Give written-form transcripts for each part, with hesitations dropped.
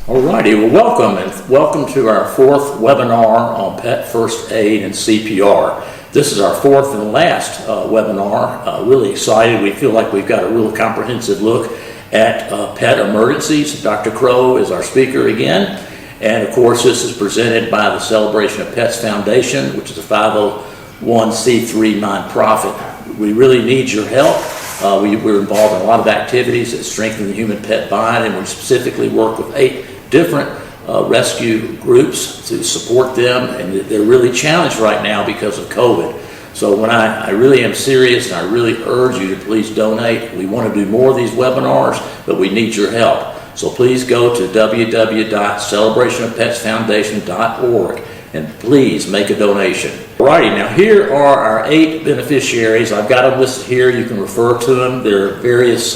Alrighty, well welcome to our fourth webinar on Pet First Aid and CPR. This is our fourth and last webinar. Really excited. We feel like we've got a real comprehensive look at pet emergencies. Dr. Crowe is our speaker again. And of course this is presented by the Celebration of Pets Foundation, which is a 501c3 nonprofit. We really need your help. We're involved in a lot of activities that strengthen the human pet bond, and we specifically work with 8 different rescue groups to support them, and they're really challenged right now because of COVID. So when I really am serious, and I really urge you to please donate. We want to do more of these webinars, but we need your help. So please go to www.celebrationofpetsfoundation.org and please make a donation. Alrighty, now here are our 8 beneficiaries. I've got them listed here. You can refer to them. There are various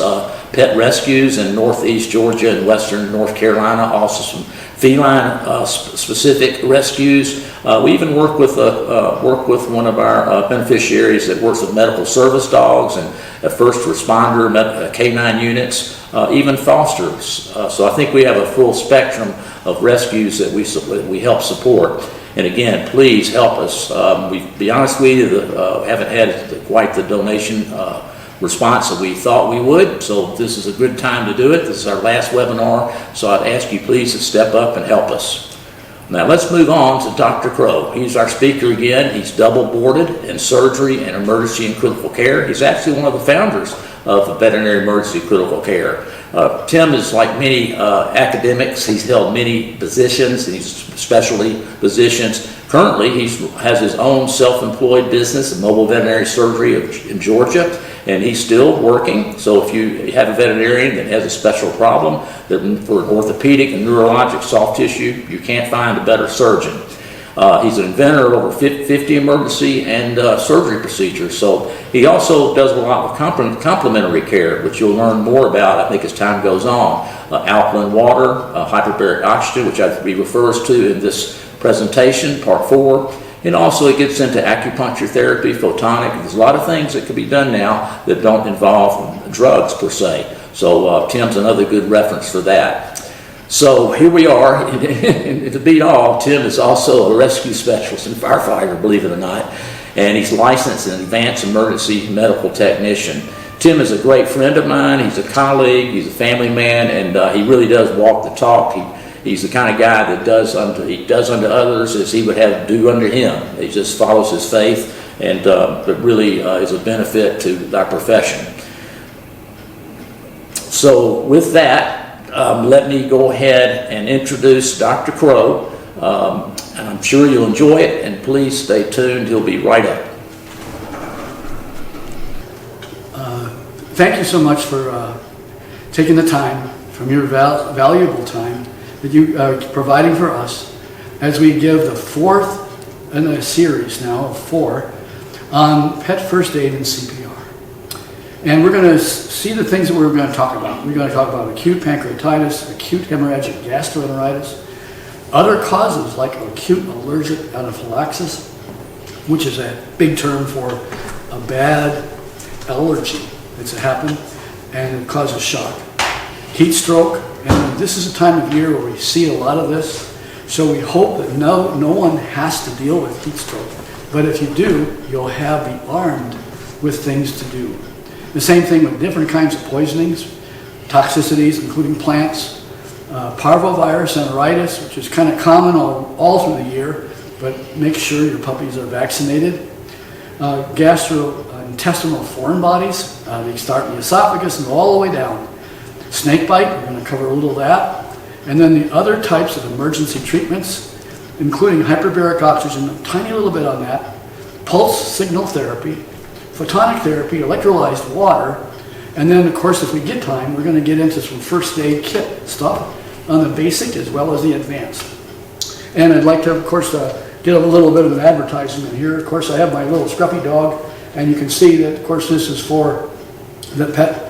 pet rescues in northeast Georgia and western North Carolina, also some feline specific rescues. We even work with one of our beneficiaries that works with medical service dogs and first responder canine units, even fosters. So I think we have a full spectrum of rescues that we help support. And again, please help us. To be honest with you, haven't had quite the donation response that we thought we would, so this is a good time to do it. This is our last webinar, so I'd ask you please to step up and help us. Now let's move on to Dr. Crowe. He's our speaker again. He's double boarded in surgery and emergency and critical care. He's actually one of the founders of veterinary emergency critical care. Tim is like many academics. He's held many positions, and he's specialty positions. Currently, he has his own self-employed business, mobile veterinary surgery in Georgia, and he's still working. So if you have a veterinarian that has a special problem for orthopedic and neurologic soft tissue, you can't find a better surgeon. He's an inventor of over 50 emergency and surgery procedures. So he also does a lot of complementary care, which you'll learn more about, I think, as time goes on. Alkaline water, hyperbaric oxygen, which he refers to in this presentation, part 4. And also it gets into acupuncture therapy, photonic. There's a lot of things that can be done now that don't involve drugs per se. So Tim's another good reference for that. So here we are, and to beat all, Tim is also a rescue specialist and firefighter, believe it or not, and he's licensed in advanced emergency medical technician. Tim is a great friend of mine. He's a colleague, he's a family man, and he really does walk the talk. He's the kind of guy that does unto others as he would have do unto him. He just follows his faith, and it really is a benefit to our profession. So with that, let me go ahead and introduce Dr. Crowe, and I'm sure you'll enjoy it, and please stay tuned. He'll be right up. Thank you so much for taking the time from your valuable time that you are providing for us as we give the 4th in a series now of 4 on Pet First Aid and CPR. And we're going to see the things that we're going to talk about. We're going to talk about acute pancreatitis, acute hemorrhagic gastroenteritis, other causes like acute allergic anaphylaxis, which is a big term for a bad allergy that's happened and it causes shock. Heat stroke, and this is a time of year where we see a lot of this, so we hope that no one has to deal with heat stroke. But if you do, you'll be armed with things to do. The same thing with different kinds of poisonings, toxicities, including plants, parvovirus enteritis, which is kind of common all through the year, but make sure your puppies are vaccinated. Gastrointestinal foreign bodies, they start in the esophagus and go all the way down. Snake bite, we're going to cover a little of that. And then the other types of emergency treatments, including hyperbaric oxygen, a tiny little bit on that, pulse signal therapy, photonic therapy, electrolyzed water, and then of course if we get time we're going to get into some first aid kit stuff on the basic as well as the advanced. And I'd like to of course get a little bit of an advertisement here. Of course I have my little scruffy dog, and you can see that of course this is for the pet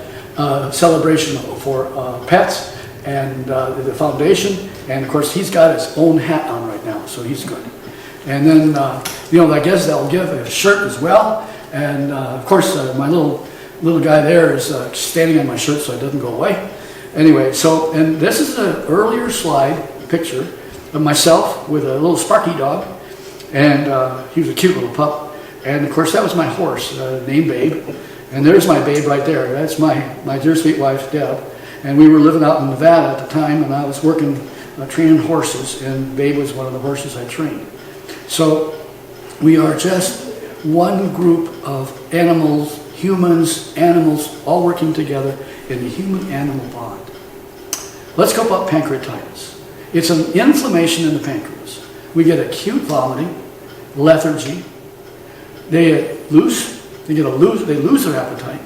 celebration for pets and the foundation, and of course he's got his own hat on right now, so he's good. And then I guess they'll give a shirt as well. And of course, my little guy there is standing on my shirt so it doesn't go away. Anyway, so, and this is an earlier slide picture of myself with a little Sparky dog, and he was a cute little pup. And of course, that was my horse, named Babe. And there's my Babe right there. That's my dear sweet wife, Deb. And we were living out in Nevada at the time, and I was working, training horses, and Babe was one of the horses I trained. So we are just one group of animals, humans, animals, all working together in the human-animal bond. Let's go about pancreatitis. It's an inflammation in the pancreas. We get acute vomiting, lethargy. They lose their appetite.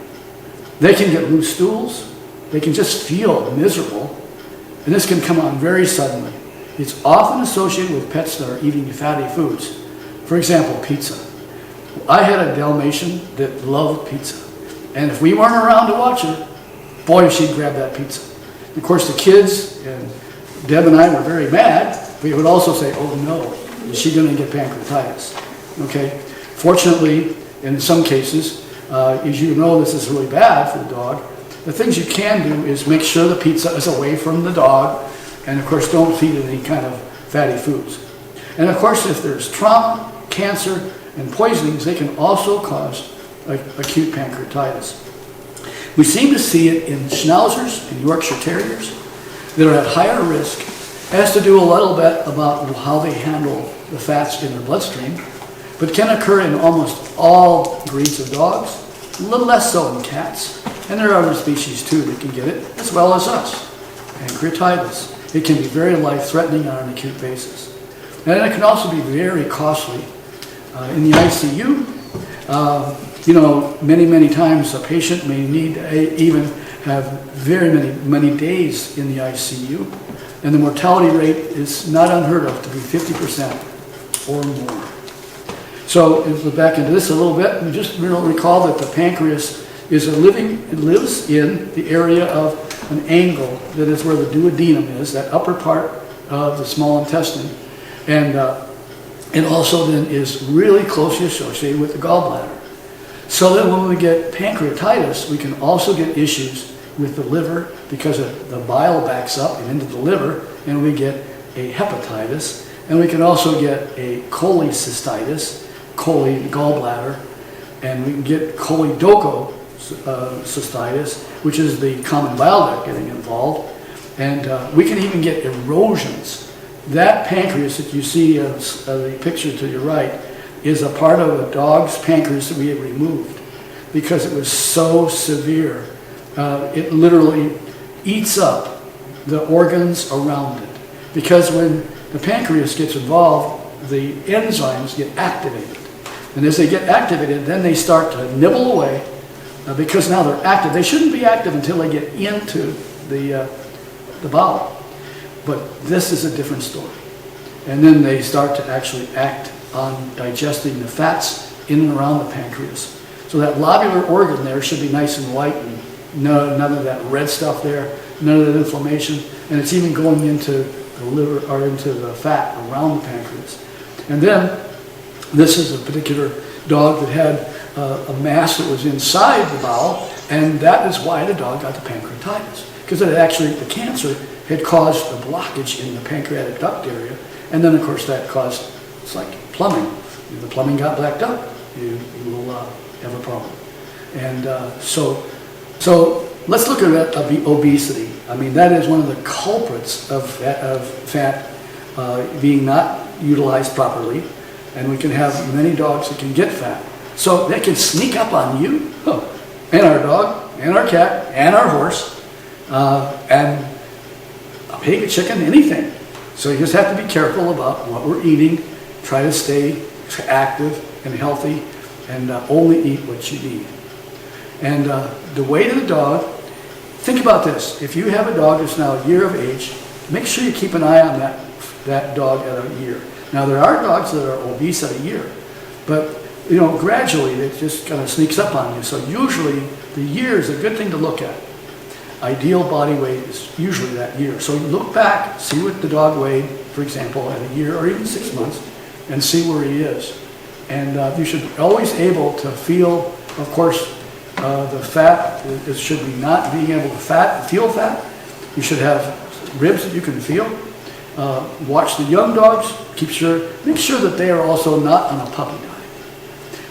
They can get loose stools. They can just feel miserable. And this can come on very suddenly. It's often associated with pets that are eating fatty foods. For example, pizza. I had a Dalmatian that loved pizza. And if we weren't around to watch her, boy, she'd grab that pizza. Of course, the kids and Deb and I were very mad. We would also say, oh no, is she going to get pancreatitis? Okay. Fortunately, in some cases, as you know, this is really bad for the dog. The things you can do is make sure the pizza is away from the dog, and of course, don't feed it any kind of fatty foods. And of course, if there's trauma, cancer, and poisonings, they can also cause acute pancreatitis. We seem to see it in Schnauzers and Yorkshire Terriers that are at higher risk. It has to do a little bit about how they handle the fats in their bloodstream, but can occur in almost all breeds of dogs, a little less so in cats, and there are other species too that can get it, as well as us. Pancreatitis. It can be very life-threatening on an acute basis. And it can also be very costly. In the ICU, many times a patient may need even have very many days in the ICU, and the mortality rate is not unheard of to be 50% or more. So if we look back into this a little bit, and just recall that the pancreas is it lives in the area of an angle that is where the duodenum is, that upper part of the small intestine, and it also then is really closely associated with the gallbladder. So that when we get pancreatitis, we can also get issues with the liver because the bile backs up and into the liver, and we get a hepatitis, and we can also get a cholecystitis, gallbladder, and we can get choledochocystitis, which is the common bile duct getting involved, and we can even get erosions. That pancreas that you see as the picture to your right is a part of a dog's pancreas that we had removed because it was so severe. It literally eats up the organs around it. Because when the pancreas gets involved, the enzymes get activated. And as they get activated, then they start to nibble away because now they're active. They shouldn't be active until they get into the bowel. But this is a different story. And then they start to actually act on digesting the fats in and around the pancreas. So that lobular organ there should be nice and white and none of that red stuff there, none of that inflammation, and it's even going into the liver or into the fat around the pancreas. And then this is a particular dog that had a mass that was inside the bowel, and that is why the dog got the pancreatitis. Because it actually, the cancer had caused a blockage in the pancreatic duct area, and then of course that caused, it's like plumbing. If the plumbing got blacked up, you will have a problem. And so let's look at obesity. I mean, that is one of the culprits of fat being not utilized properly, and we can have many dogs that can get fat. So they can sneak up on you, and our dog, and our cat, and our horse, and a pig, a chicken, anything. So you just have to be careful about what we're eating, try to stay active and healthy, and only eat what you need. And the weight of the dog, think about this. If you have a dog that's now a year of age, make sure you keep an eye on that dog at a year. Now there are dogs that are obese at a year, but gradually it just kind of sneaks up on you. So usually the year is a good thing to look at. Ideal body weight is usually that year. So look back, see what the dog weighed, for example, at a year or even 6 months, and see where he is. And you should always able to feel, of course, the fat. It should be not being able to feel fat, You should have ribs that you can feel. Watch the young dogs. Make sure that they are also not on a puppy diet.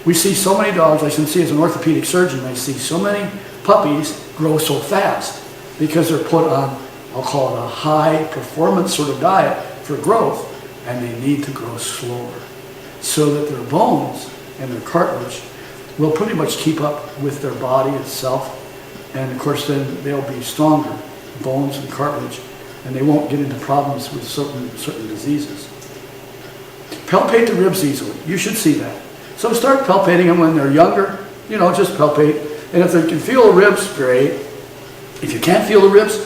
We see so many dogs, I can see as an orthopedic surgeon, I see so many puppies grow so fast because they're put on, I'll call it a high performance sort of diet for growth, and they need to grow slower so that their bones and their cartilage will pretty much keep up with their body itself. And of course then they'll be stronger, bones and cartilage, and they won't get into problems with certain diseases. Palpate the ribs easily. You should see that. So start palpating them when they're younger. Just palpate. And if they can feel the ribs, great. If you can't feel the ribs,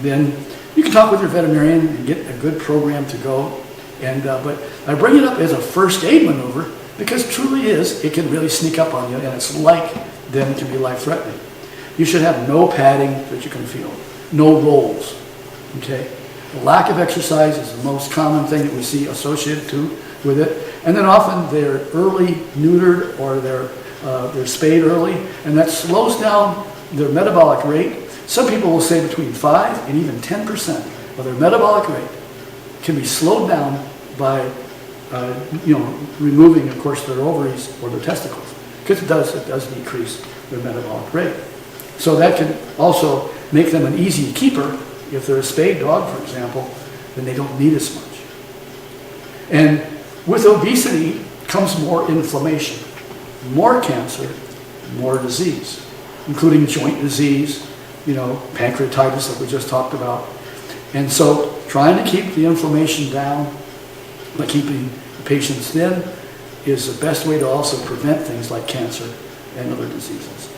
then you can talk with your veterinarian and get a good program to go. But I bring it up as a first aid maneuver because truly it can really sneak up on you, and it's then it can be life-threatening. You should have no padding that you can feel, no rolls, okay? The lack of exercise is the most common thing that we see associated with it. And then often they're early neutered or they're spayed early, and that slows down their metabolic rate. Some people will say between 5 and even 10% of their metabolic rate can be slowed down by removing, of course, their ovaries or their testicles, because it does decrease their metabolic rate. So that can also make them an easy keeper. If they're a spayed dog, for example, then they don't need as much. And with obesity comes more inflammation, more cancer, more disease, including joint disease, pancreatitis that we just talked about. And so trying to keep the inflammation down by keeping the patients thin is the best way to also prevent things like cancer and other diseases.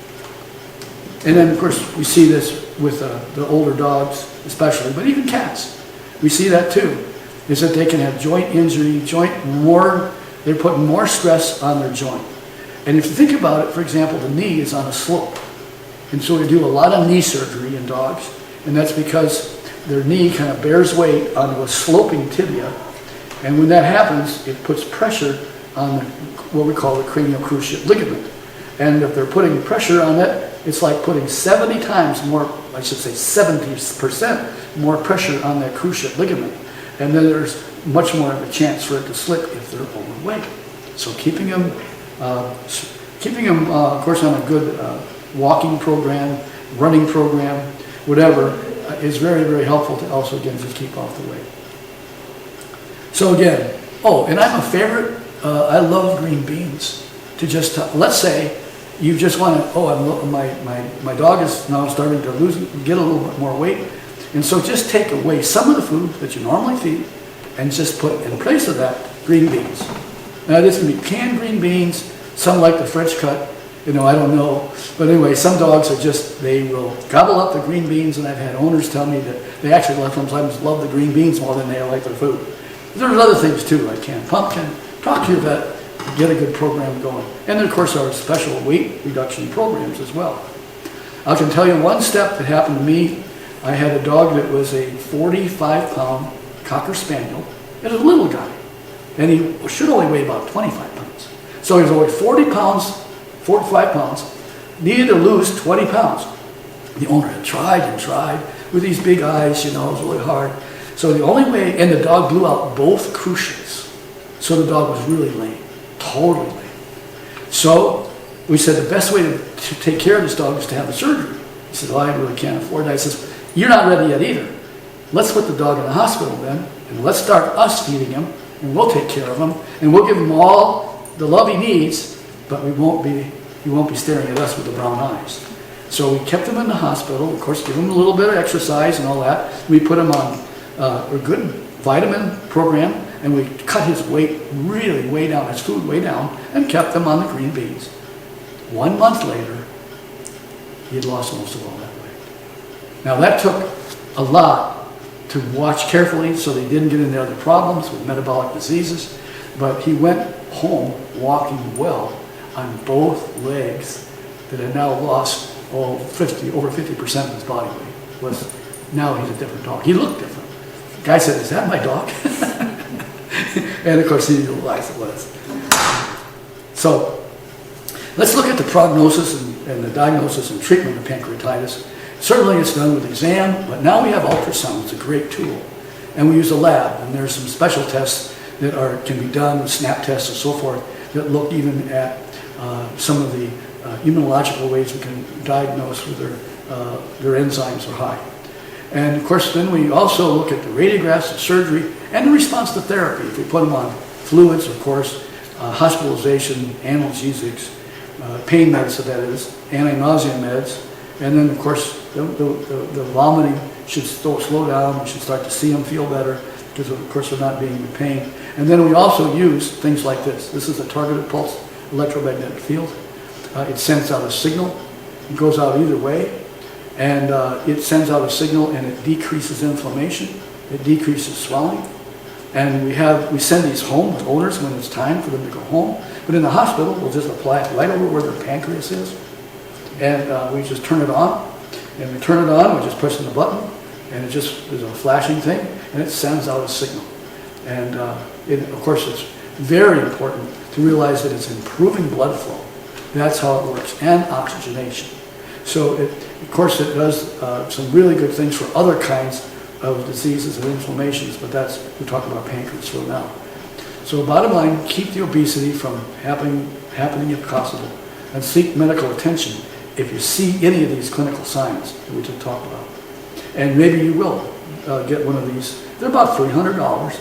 And then, of course, we see this with the older dogs especially, but even cats. We see that too, is that they can have joint injury, they're putting more stress on their joint. And if you think about it, for example, the knee is on a slope. And so we do a lot of knee surgery in dogs, and that's because their knee kind of bears weight onto a sloping tibia. And when that happens, it puts pressure on what we call the cranial cruciate ligament. And if they're putting pressure on it, it's like putting 70 times more, I should say 70% more pressure on that cruciate ligament. And then there's much more of a chance for it to slip if they're overweight. So keeping them, of course, on a good walking program, running program, whatever, is very, very helpful to also, again, just keep off the weight. So again, and I'm a favorite, I love green beans. Let's say you just want to, my dog is now starting to get a little bit more weight. And so just take away some of the food that you normally feed and just put in place of that green beans. Now this can be canned green beans, some like the French cut, I don't know. But anyway, some dogs they will gobble up the green beans, and I've had owners tell me that they actually sometimes love the green beans more than they like their food. There's other things too, like canned pumpkin. Talk to your vet, get a good program going. And then of course our special weight reduction programs as well. I can tell you one step that happened to me. I had a dog that was a 45-pound Cocker Spaniel. It was a little guy, and he should only weigh about 25 pounds. So he was only 45 pounds, needed to lose 20 pounds. The owner had tried and tried with these big eyes, it was really hard. So the only way, and the dog blew out both cruciates. So the dog was really lame, totally lame. So we said the best way to take care of this dog is to have the surgery. He said, I really can't afford that. I says, you're not ready yet either. Let's put the dog in the hospital then, and let's start us feeding him, and we'll take care of him, and we'll give him all the love he needs, but he won't be staring at us with the brown eyes. So we kept him in the hospital, of course, give him a little bit of exercise and all that. We put him on a good vitamin program, and we cut his weight really way down, his food way down, and kept him on the green beans. 1 month later, he had lost most of all that weight. Now that took a lot to watch carefully so they didn't get into other problems with metabolic diseases, but he went home walking well on both legs that had now lost over 50% of his body weight. Now he's a different dog. He looked different. The guy said, is that my dog? And of course he realized it was. So let's look at the prognosis and the diagnosis and treatment of pancreatitis. Certainly it's done with exam, but now we have ultrasound. It's a great tool. And we use a lab, and there's some special tests that can be done with snap tests and so forth that look even at some of the immunological ways we can diagnose whether their enzymes are high. And of course, then we also look at the radiographs, the surgery, and the response to therapy. If we put them on fluids, of course, hospitalization, analgesics, pain meds, so that is, anti-nausea meds, and then of course the vomiting should slow down. We should start to see them feel better because of course they're not being in pain. And then we also use things like this. This is a targeted pulse electromagnetic field. It sends out a signal. It goes out either way. And it sends out a signal and it decreases inflammation. It decreases swelling. And we send these home with owners when it's time for them to go home. But in the hospital, we'll just apply it right over where their pancreas is. And we just turn it on. And we turn it on, we're just pressing the button. And it just is a flashing thing. And it sends out a signal. And of course, it's very important to realize that it's improving blood flow. That's how it works. And oxygenation. So, of course, it does some really good things for other kinds of diseases and inflammations, but we're talking about pancreas for now. So bottom line, keep the obesity from happening if possible, and seek medical attention if you see any of these clinical signs that we just talked about. And maybe you will get one of these. They're about $300,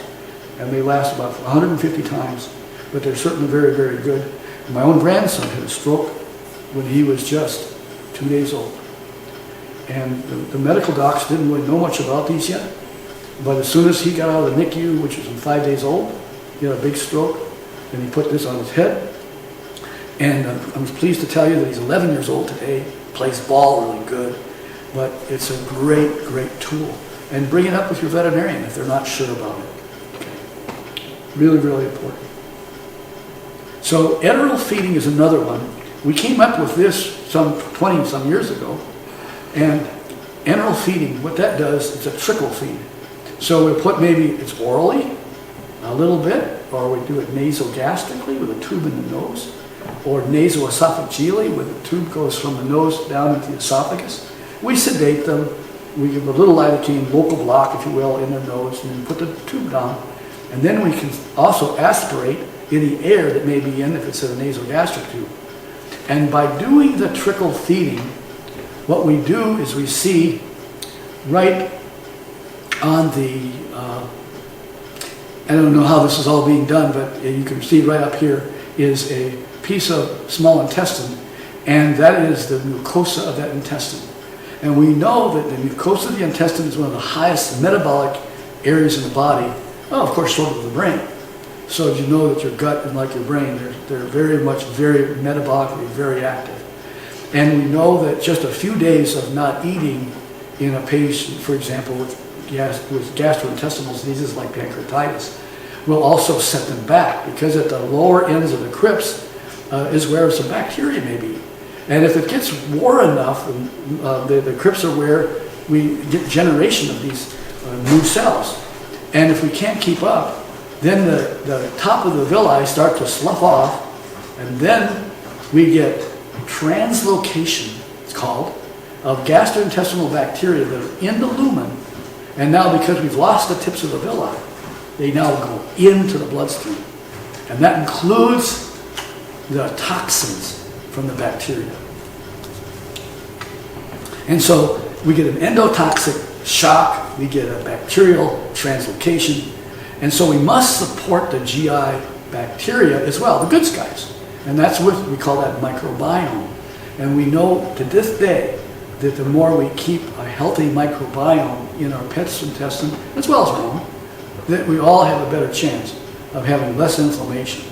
and they last about 150 times, but they're certainly very, very good. My own grandson had a stroke when he was just 2 days old. And the medical docs didn't really know much about these yet. But as soon as he got out of the NICU, which was 5 days old, he had a big stroke, and he put this on his head. And I'm pleased to tell you that he's 11 years old today, plays ball really good, but it's a great, great tool. And bring it up with your veterinarian if they're not sure about it. Okay. Really, really important. So enteral feeding is another one. We came up with this some 20-some years ago. And enteral feeding, what that does, it's a trickle feed. So we put maybe it's orally, a little bit, or we do it nasogastrically with a tube in the nose, or nasoesophageally, where the tube goes from the nose down into the esophagus. We sedate them. We give a little lidocaine, local block, if you will, in their nose, and then put the tube down. And then we can also aspirate any air that may be in if it's a nasogastric tube. And by doing the trickle feeding, what we do is we see right on the, I don't know how this is all being done, but you can see right up here is a piece of small intestine, and that is the mucosa of that intestine. And we know that the mucosa of the intestine is one of the highest metabolic areas in the body, of course, short of the brain. So you know that your gut and like your brain, they're very much very metabolically very active. And we know that just a few days of not eating in a patient, for example, with gastrointestinal diseases like pancreatitis, will also set them back, because at the lower ends of the crypts is where some bacteria may be. And if it gets wore enough, the crypts are where we get generation of these new cells. And if we can't keep up, then the top of the villi start to slough off, and then we get translocation, it's called, of gastrointestinal bacteria that are in the lumen, and now because we've lost the tips of the villi, they now go into the bloodstream. And that includes the toxins from the bacteria. And so we get an endotoxic shock, we get a bacterial translocation, and so we must support the GI bacteria as well, the good guys. And that's what we call that microbiome. And we know to this day that the more we keep a healthy microbiome in our pet's intestine, as well as our own, that we all have a better chance of having less inflammation.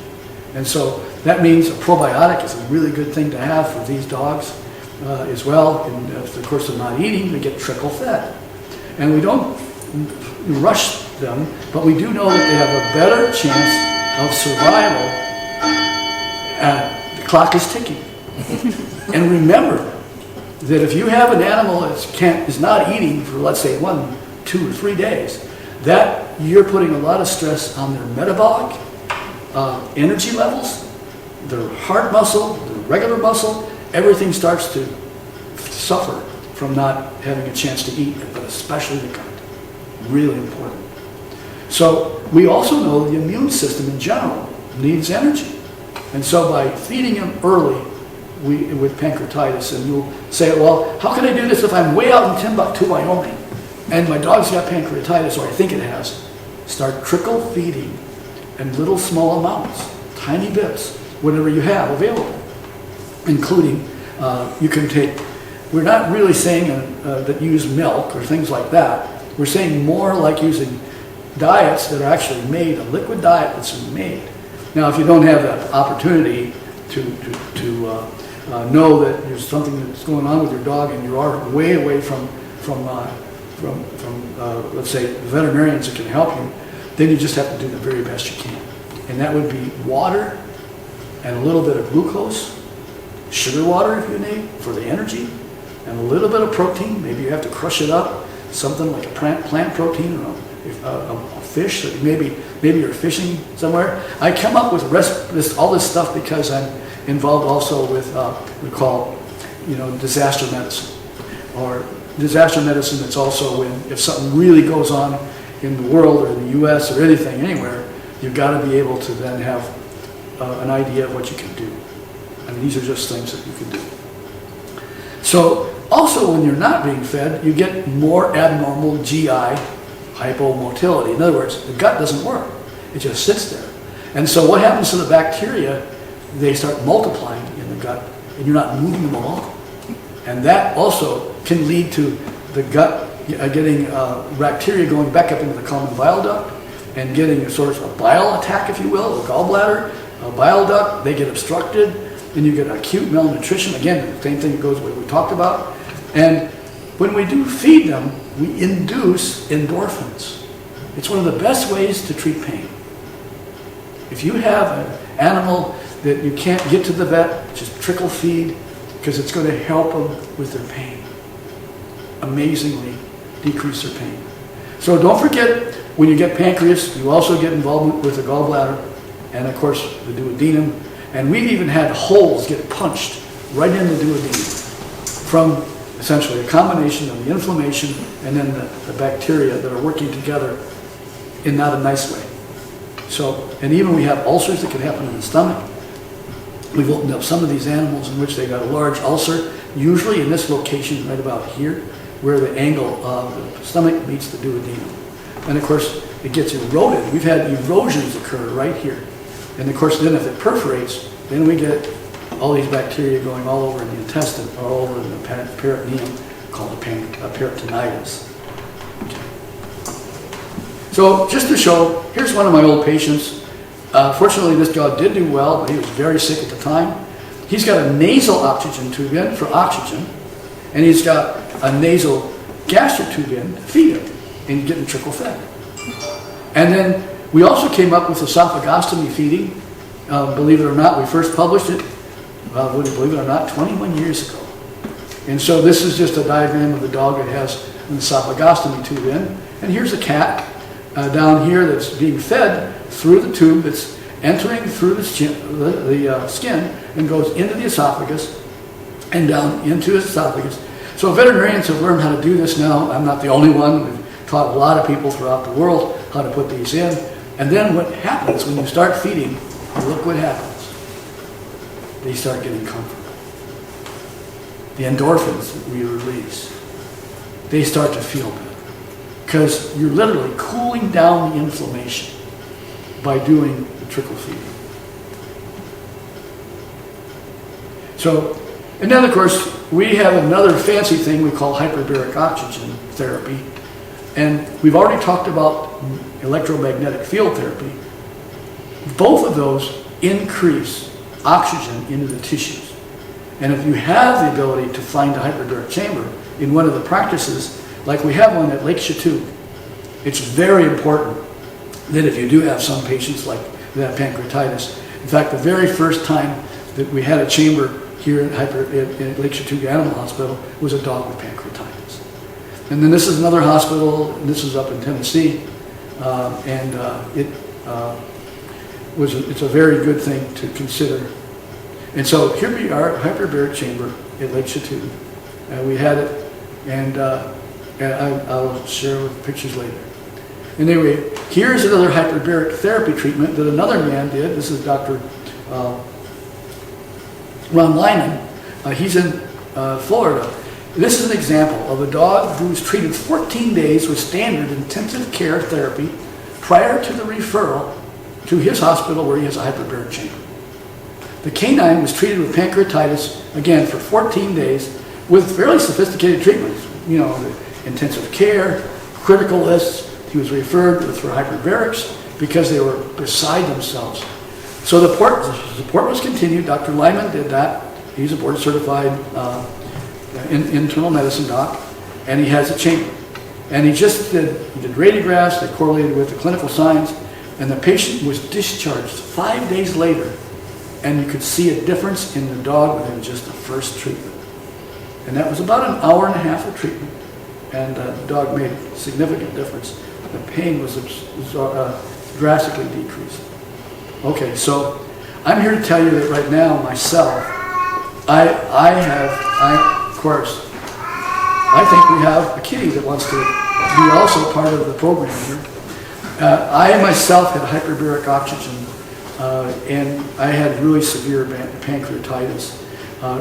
And so that means a probiotic is a really good thing to have for these dogs as well. And of course, they're not eating, they get trickle fed. And we don't rush them, but we do know that they have a better chance of survival. The clock is ticking. And remember that if you have an animal that is not eating for, let's say, 1, 2, or 3 days, that you're putting a lot of stress on their metabolic energy levels, their heart muscle, their regular muscle, everything starts to suffer from not having a chance to eat, but especially the gut. Really important. So we also know the immune system in general needs energy. And so by feeding them early with pancreatitis, and you'll say, well, how can I do this if I'm way out in Timbuktu, Wyoming, and my dog's got pancreatitis, or I think it has? Start trickle feeding in little small amounts, tiny bits, whatever you have available, including you can take, we're not really saying that use milk or things like that. We're saying more like using diets that are actually made, a liquid diet that's made. Now, if you don't have that opportunity to know that there's something that's going on with your dog and you are way away from let's say, veterinarians that can help you, then you just have to do the very best you can. And that would be water and a little bit of glucose, sugar water if you need, for the energy, and a little bit of protein. Maybe you have to crush it up, something like a plant protein or a fish that maybe you're fishing somewhere. I come up with all this stuff because I'm involved also with we call disaster medicine, or disaster medicine that's also when if something really goes on in the world or in the U.S. or anything anywhere, you've got to be able to then have an idea of what you can do. I mean, these are just things that you can do. So also when you're not being fed, you get more abnormal GI hypomotility. In other words, the gut doesn't work. It just sits there. And so what happens to the bacteria? They start multiplying in the gut, and you're not moving them along. And that also can lead to the gut getting bacteria going back up into the common bile duct and getting a sort of a bile attack, if you will, the gallbladder, a bile duct, they get obstructed, and you get acute malnutrition. Again, the same thing goes what we talked about. And when we do feed them, we induce endorphins. It's one of the best ways to treat pain. If you have an animal that you can't get to the vet, just trickle feed, because it's going to help them with their pain. Amazingly decrease their pain. So don't forget, when you get pancreas, you also get involvement with the gallbladder, and of course the duodenum. And we've even had holes get punched right in the duodenum from essentially a combination of the inflammation and then the bacteria that are working together in not a nice way. So, and even we have ulcers that can happen in the stomach. We've opened up some of these animals in which they got a large ulcer, usually in this location right about here, where the angle of the stomach meets the duodenum. And of course, it gets eroded. We've had erosions occur right here. And of course, then if it perforates, then we get all these bacteria going all over in the intestine, or all over in the peritoneum, called peritonitis. Okay. So just to show, here's one of my old patients. Fortunately, this dog did do well, but he was very sick at the time. He's got a nasal oxygen tube in for oxygen, and he's got a nasal gastric tube in to feed him, and he's getting trickle fed. And then we also came up with esophagostomy feeding. Believe it or not, we first published it, believe it or not, 21 years ago. And so this is just a diagram of the dog that has an esophagostomy tube in. And here's a cat down here that's being fed through the tube that's entering through the skin and goes into the esophagus and down into his esophagus. So veterinarians have learned how to do this now. I'm not the only one. We've taught a lot of people throughout the world how to put these in. And then what happens when you start feeding, look what happens. They start getting comfortable. The endorphins that we release, they start to feel better. Because you're literally cooling down the inflammation by doing the trickle feeding. So, and then of course, we have another fancy thing we call hyperbaric oxygen therapy. And we've already talked about electromagnetic field therapy. Both of those increase oxygen into the tissues. And if you have the ability to find a hyperbaric chamber in one of the practices, like we have one at Lake Chatuge, it's very important that if you do have some patients like that pancreatitis. In fact, the very first time that we had a chamber here at Lake Chatuge Animal Hospital was a dog with pancreatitis. And then this is another hospital, and this is up in Tennessee, it's a very good thing to consider. And so here we are, hyperbaric chamber at Lake Chatuge. We had it And I'll share with pictures later. Anyway, here's another hyperbaric therapy treatment that another man did. This is Dr. Ron Lyman. He's in Florida. This is an example of a dog who was treated 14 days with standard intensive care therapy prior to the referral to his hospital where he has a hyperbaric chamber. The canine was treated with pancreatitis, again, for 14 days with fairly sophisticated treatments. You know, the intensive care, critical lists. He was referred for hyperbarics because they were beside themselves. So the support was continued. Dr. Lyman did that. He's a board certified internal medicine doc, and he has a chamber. And he did radiographs that correlated with the clinical signs, and the patient was discharged 5 days later, and you could see a difference in the dog within just the first treatment. And that was about an hour and a half of treatment, and the dog made a significant difference. The pain was drastically decreased. Okay, so I'm here to tell you that right now, myself, I think we have a kitty that wants to be also part of the program here. I myself had hyperbaric oxygen, and I had really severe pancreatitis,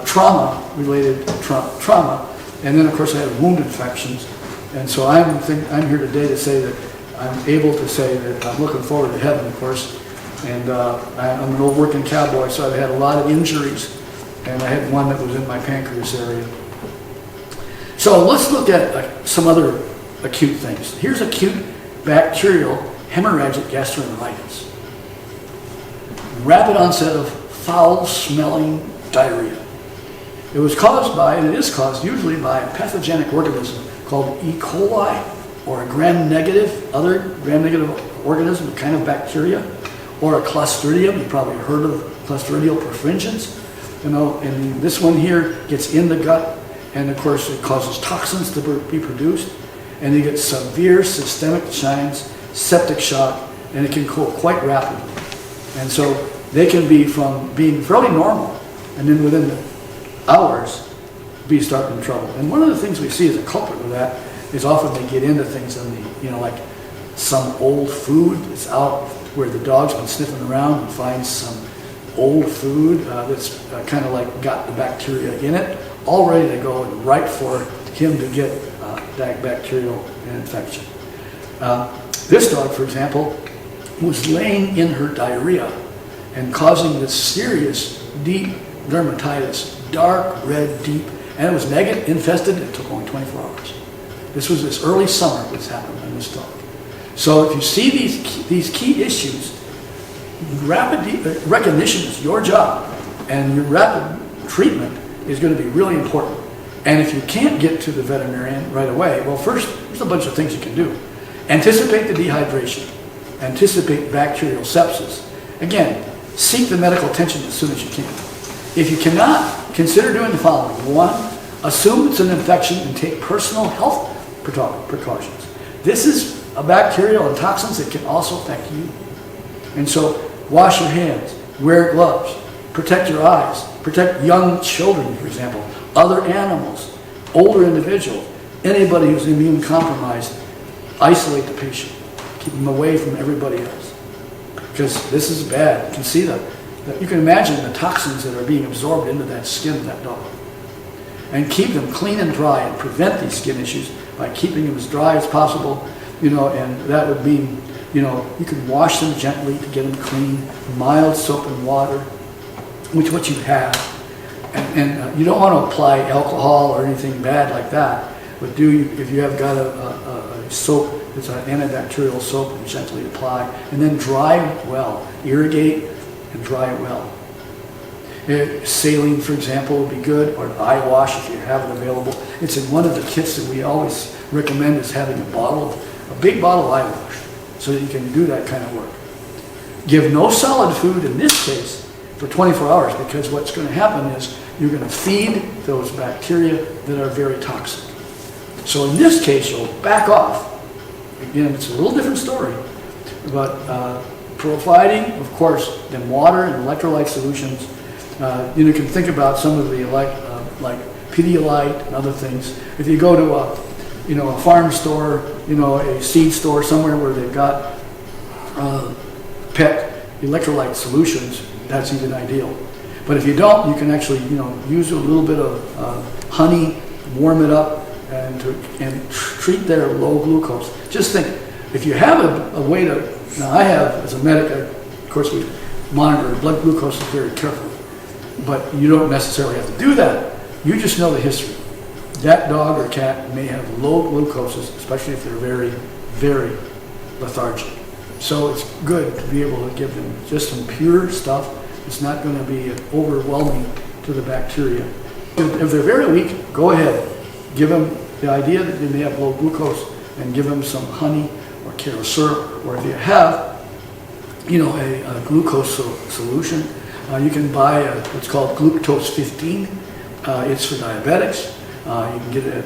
trauma-related trauma, and then of course I had wound infections. And so I'm here today to say that I'm able to say that I'm looking forward to heaven, of course. And I'm an old working cowboy, so I've had a lot of injuries, and I had one that was in my pancreas area. So let's look at some other acute things. Here's acute bacterial hemorrhagic gastroenteritis. Rapid onset of foul-smelling diarrhea. It was caused by, and it is caused usually by a pathogenic organism called E. coli, or a gram-negative, other gram-negative organism, a kind of bacteria, or a Clostridium. You've probably heard of Clostridial perfringens. You know, and this one here gets in the gut, and of course it causes toxins to be produced, and you get severe systemic signs, septic shock, and it can go quite rapidly. And so they can be from being fairly normal, and then within hours, be starting in trouble. And one of the things we see as a culprit with that is often they get into things in the, like some old food that's out where the dog's been sniffing around and finds some old food that's kind of like got the bacteria in it, all ready to go and right for him to get that bacterial infection. This dog, for example, was laying in her diarrhea and causing this serious deep dermatitis, dark red deep, and it was negative infested. It took only 24 hours. This was this early summer this happened in this dog. So if you see these key issues, rapid recognition is your job, and your rapid treatment is going to be really important. And if you can't get to the veterinarian right away, well, first, there's a bunch of things you can do. Anticipate the dehydration. Anticipate bacterial sepsis. Again, seek the medical attention as soon as you can. If you cannot, consider doing the following. 1, assume it's an infection and take personal health precautions. This is a bacterial and toxins that can also affect you. And so wash your hands, wear gloves, protect your eyes, protect young children, for example, other animals, older individuals, anybody who's immune compromised. Isolate the patient. Keep them away from everybody else. Because this is bad. You can see that. You can imagine the toxins that are being absorbed into that skin of that dog. And keep them clean and dry and prevent these skin issues by keeping them as dry as possible, and that would mean, you can wash them gently to get them clean, mild soap and water, which what you have. And you don't want to apply alcohol or anything bad like that, but if you have got a soap, it's an antibacterial soap, and gently apply, and then dry well, irrigate and dry well. Saline, for example, would be good, or an eye wash if you have it available. It's in one of the kits that we always recommend is having a big bottle of eye wash, so that you can do that kind of work. Give no solid food in this case for 24 hours, because what's going to happen is you're going to feed those bacteria that are very toxic. So in this case, you'll back off. Again, it's a little different story, but providing, of course, them water and electrolyte solutions. You can think about some of the like Pedialyte and other things. If you go to a farm store, a seed store somewhere where they've got pet electrolyte solutions, that's even ideal. But if you don't, you can actually, use a little bit of honey, warm it up, and treat their low glucose. Just think, if you have a way to, now I have, as a medic, of course we monitor blood glucose very carefully, but you don't necessarily have to do that. You just know the history. That dog or cat may have low glucoses, especially if they're very, very lethargic. So it's good to be able to give them just some pure stuff. It's not going to be overwhelming to the bacteria. If they're very weak, go ahead. Give them the idea that they may have low glucose and give them some honey or kale syrup. Or if you have, a glucose solution, you can buy what's called Glucose 15. It's for diabetics. You can get it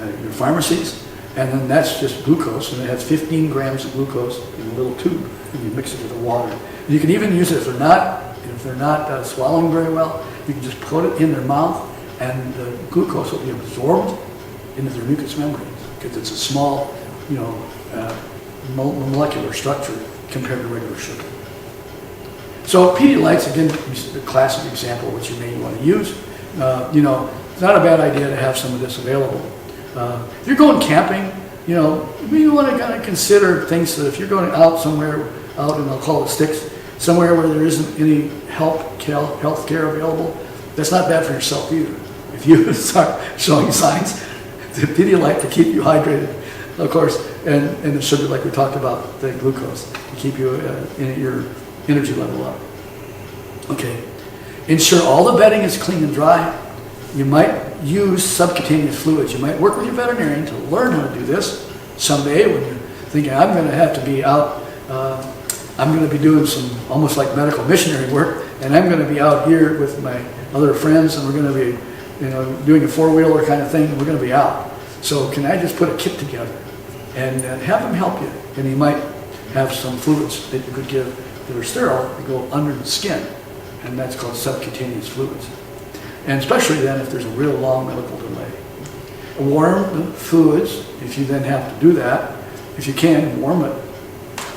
at your pharmacies. And then that's just glucose, and it has 15 grams of glucose in a little tube, and you mix it with the water. And you can even use it if they're not swallowing very well. You can just put it in their mouth, and the glucose will be absorbed into their mucous membranes because it's a small, molecular structure compared to regular sugar. So Pedialyte's, again, a classic example of what you may want to use. It's not a bad idea to have some of this available. If you're going camping, you want to kind of consider things that if you're going out somewhere, out in, I'll call it sticks, somewhere where there isn't any health care available, that's not bad for yourself either. If you start showing signs, the Pedialyte to keep you hydrated, of course, and the sugar like we talked about, the glucose, to keep you in your energy level up. Okay, ensure all the bedding is clean and dry. You might use subcutaneous fluids. You might work with your veterinarian to learn how to do this someday when you're thinking, I'm going to have to be out, I'm going to be doing some almost like medical missionary work, and I'm going to be out here with my other friends, and we're going to be doing a four-wheeler kind of thing, and we're going to be out. So can I just put a kit together and have them help you? And you might have some fluids that you could give that are sterile that go under the skin, and that's called subcutaneous fluids. And especially then if there's a real long medical delay. Warm the fluids, if you then have to do that. If you can, warm it.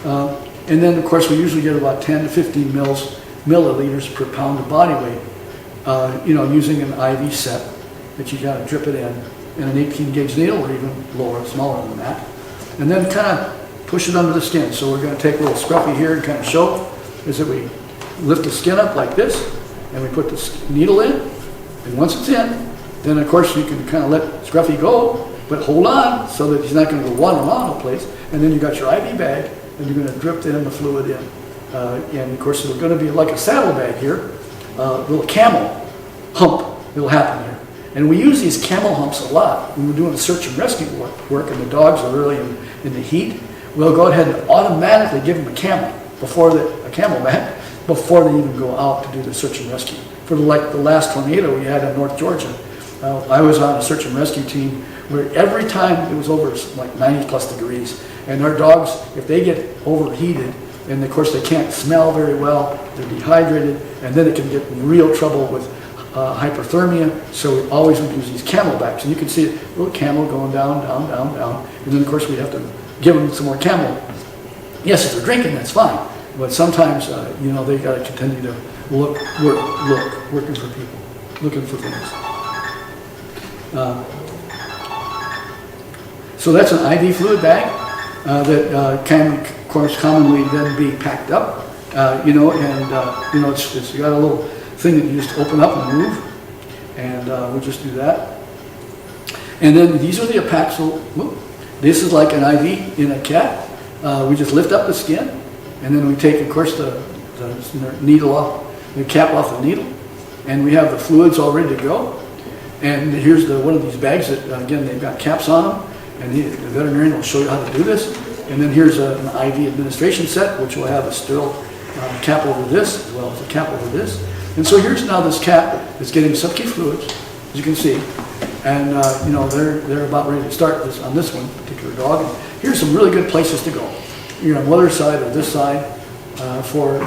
And then, of course, we usually get about 10 to 15 milliliters per pound of body weight, using an IV set that you got to drip it in an 18 gauge needle or even lower, smaller than that. And then kind of push it under the skin. So we're going to take a little scruffy here and kind of show is that we lift the skin up like this, and we put the needle in. And once it's in, then of course you can kind of let Scruffy go, but hold on so that he's not going to go wandering all over the place. And then you got your IV bag, and you're going to drip the fluid in. And of course it's going to be like a saddle bag here, a little camel hump that'll happen here. And we use these camel humps a lot when we're doing search and rescue work and the dogs are really in the heat. We'll go ahead and automatically give them a camel bag before they even go out to do the search and rescue. For the last tornado we had in North Georgia, I was on a search and rescue team where every time it was over like 90 plus degrees, and our dogs, if they get overheated, and of course they can't smell very well, they're dehydrated, and then it can get in real trouble with hyperthermia, so we always would use these camel backs. And you can see a little camel going down, down, down, down, and then of course we have to give them some more camel. Yes, if they're drinking, that's fine, but sometimes, they got to continue to working for people, looking for things. So that's an IV fluid bag that can, of course, commonly then be packed up, it's got a little thing that you just open up and move, and we'll just do that. And then these are the Apaxial. This is like an IV in a cat. We just lift up the skin, and then we take, of course, the needle off. We cap off the needle, and we have the fluids all ready to go. And here's one of these bags that, again, they've got caps on them, and the veterinarian will show you how to do this. And then here's an IV administration set, which will have a sterile cap over this, as well as a cap over this. And so here's now this cat that's getting subcutaneous fluids, as you can see. And, they're about ready to start this on this one particular dog. And here's some really good places to go. On the other side or this side for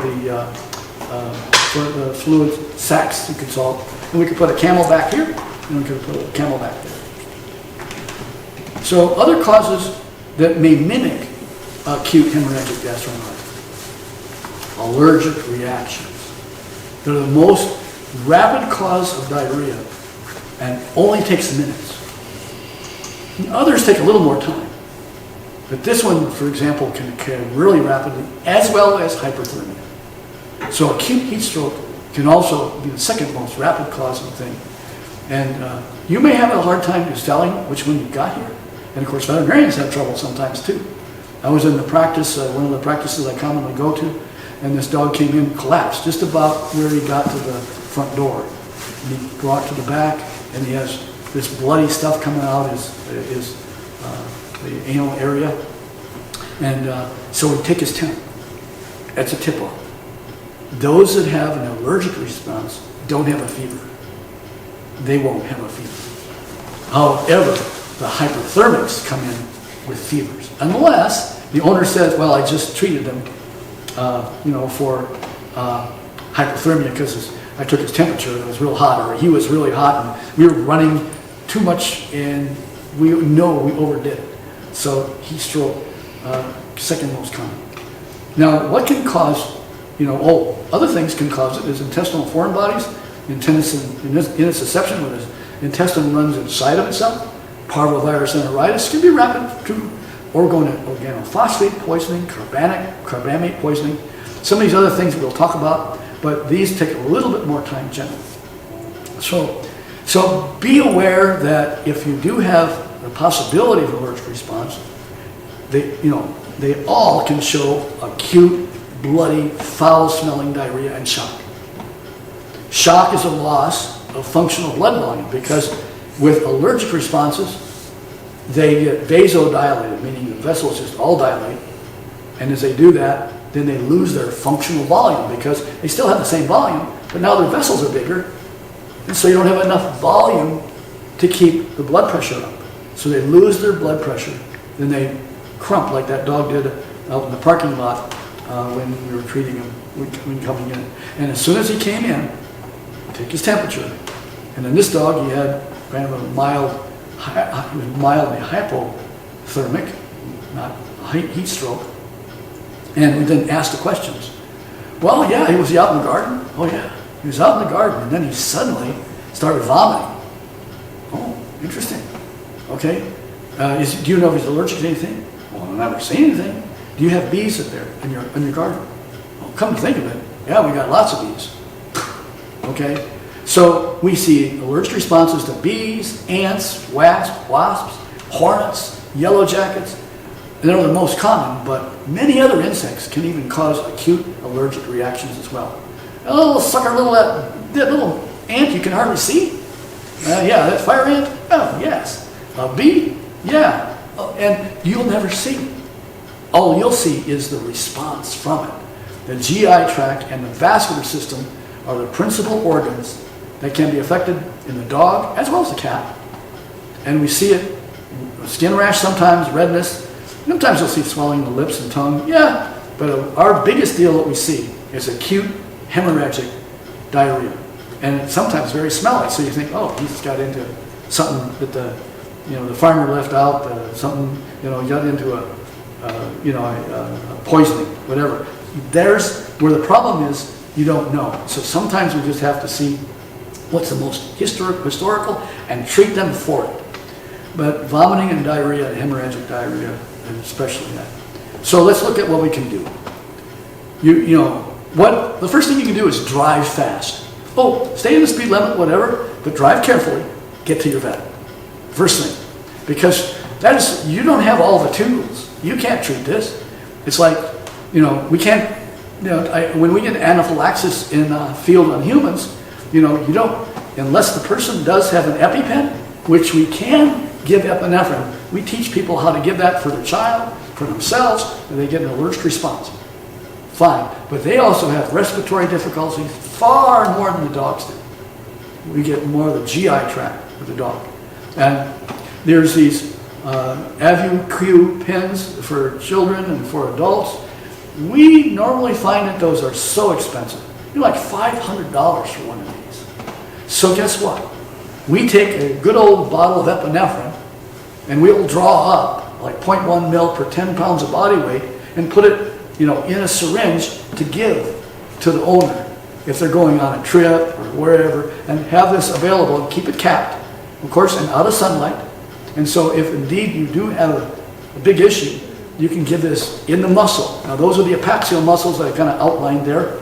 the fluid sacks, you could solve. And we could put a camel back here, And we could put a Camelback there. So other causes that may mimic acute hemorrhagic gastroenteritis. Allergic reactions. They're the most rapid cause of diarrhea and only takes minutes. And others take a little more time. But this one, for example, can occur really rapidly, as well as hyperthermia. So acute heat stroke can also be the second most rapid cause of the thing. And you may have a hard time just telling which one you got here. And of course, veterinarians have trouble sometimes too. I was in the practice, one of the practices I commonly go to, and this dog came in, collapsed just about where he got to the front door. And he brought to the back, and he has this bloody stuff coming out the anal area. And so we take his temp. That's a tip-off. Those that have an allergic response don't have a fever. They won't have a fever. However, the hyperthermics come in with fevers, unless the owner says, well, I just treated them, for hyperthermia because I took his temperature and it was real hot, or he was really hot and we were running too much and we know we overdid it. So heat stroke, second most common. Now, what can cause, other things can cause it is intestinal foreign bodies, intussusception, where the intestine runs inside of itself. Parvovirus enteritis can be rapid too. Organophosphate poisoning, carbamate poisoning. Some of these other things we'll talk about, but these take a little bit more time generally. So be aware that if you do have the possibility of allergic response, they all can show acute, bloody, foul-smelling diarrhea and shock. Shock is a loss of functional blood volume because with allergic responses, they get vasodilated, meaning the vessels just all dilate. And as they do that, then they lose their functional volume because they still have the same volume, but now their vessels are bigger. And so you don't have enough volume to keep the blood pressure up. So they lose their blood pressure. Then they crump like that dog did out in the parking lot when we were treating him when coming in. And as soon as he came in, take his temperature. And then this dog, he had kind of a mildly hypothermic, not heat stroke. And we then asked the questions. Well, yeah, he was out in the garden. Oh, yeah, he was out in the garden. And then he suddenly started vomiting. Oh, interesting. Okay. Do you know if he's allergic to anything? Well, I've never seen anything. Do you have bees in there in your garden? Well, come to think of it, yeah, we got lots of bees. Okay. So we see allergic responses to bees, ants, wasps, hornets, yellow jackets. And they're the most common, but many other insects can even cause acute allergic reactions as well. A little sucker, that little ant you can hardly see. Yeah, that fire ant? Oh, yes. A bee? Yeah. And you'll never see. All you'll see is the response from it. The GI tract and the vascular system are the principal organs that can be affected in the dog as well as the cat. And we see it, skin rash sometimes, redness. Sometimes you'll see swelling in the lips and tongue. Yeah, but our biggest deal that we see is acute hemorrhagic diarrhea. And it's sometimes very smelly. So you think, oh, he just got into something that the farmer left out, something, he got into a poisoning, whatever. There's where the problem is, you don't know. So sometimes we just have to see what's the most historical and treat them for it. But vomiting and diarrhea, hemorrhagic diarrhea, and especially that. So let's look at what we can do. The first thing you can do is drive fast. Oh, stay in the speed limit, whatever, but drive carefully, get to your vet. First thing. Because you don't have all the tools. You can't treat this. It's like, we can't, when we get anaphylaxis in a field on humans, you don't, unless the person does have an EpiPen, which we can give epinephrine. We teach people how to give that for their child, for themselves, and they get an allergic response. Fine. But they also have respiratory difficulties far more than the dogs do. We get more of the GI tract with the dog. And there's these AvuQ pens for children and for adults. We normally find that those are so expensive. Like $500 for one of these. So guess what? We take a good old bottle of epinephrine and we'll draw up like 0.1 mil per 10 pounds of body weight and put it, in a syringe to give to the owner if they're going on a trip or wherever, and have this available and keep it capped, of course, and out of sunlight. And so if indeed you do have a big issue, you can give this in the muscle. Now those are the apaxial muscles that I kind of outlined there.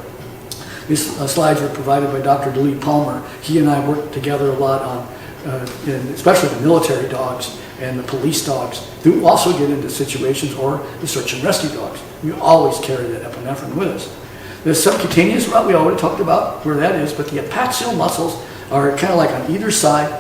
These slides were provided by Dr. DeLee Palmer. He and I worked together a lot on, especially the military dogs and the police dogs, who also get into situations, or the search and rescue dogs. We always carry that epinephrine with us. The subcutaneous route we already talked about where that is, but the apaxial muscles are kind of like on either side,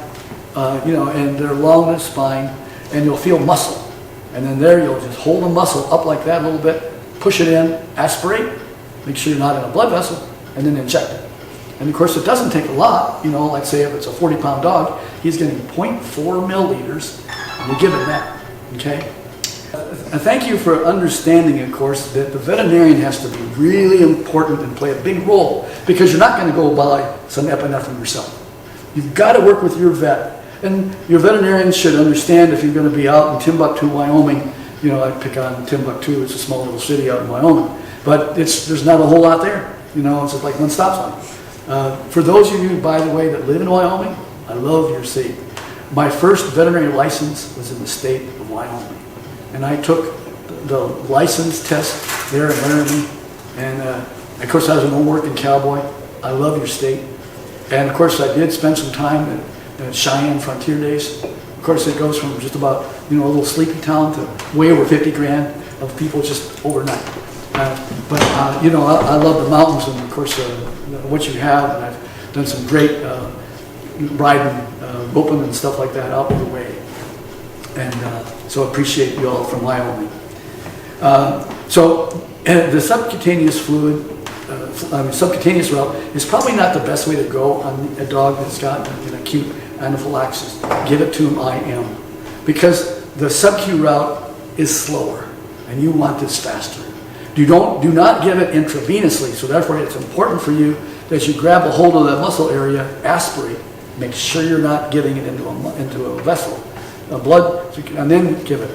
and they're along the spine, and you'll feel muscle. And then there you'll just hold the muscle up like that a little bit, push it in, aspirate, make sure you're not in a blood vessel, and then inject it. And of course it doesn't take a lot, like say if it's a 40-pound dog, he's getting 0.4 milliliters, and you give him that, okay? And thank you for understanding, of course, that the veterinarian has to be really important and play a big role, because you're not going to go buy some epinephrine yourself. You've got to work with your vet. And your veterinarian should understand if you're going to be out in Timbuktu, Wyoming. I pick on Timbuktu, it's a small little city out in Wyoming. But there's not a whole lot there. It's just like one stop sign. For those of you, by the way, that live in Wyoming, I love your state. My first veterinary license was in the state of Wyoming. And I took the license test there in Laramie. And of course, I was an old working cowboy. I love your state. And of course, I did spend some time at Cheyenne Frontier Days. Of course, it goes from just about, a little sleepy town to way over 50 grand of people just overnight. I love the mountains and, of course, what you have. And I've done some great riding, roping and stuff like that out of the way. And so I appreciate you all from Wyoming. The subcutaneous fluid, subcutaneous route is probably not the best way to go on a dog that's got an acute anaphylaxis. Give it to him IM, because the sub-Q route is slower and you want this faster. Do not give it intravenously, so therefore it's important for you that you grab a hold of that muscle area, aspirate, make sure you're not giving it into a vessel, blood, and then give it,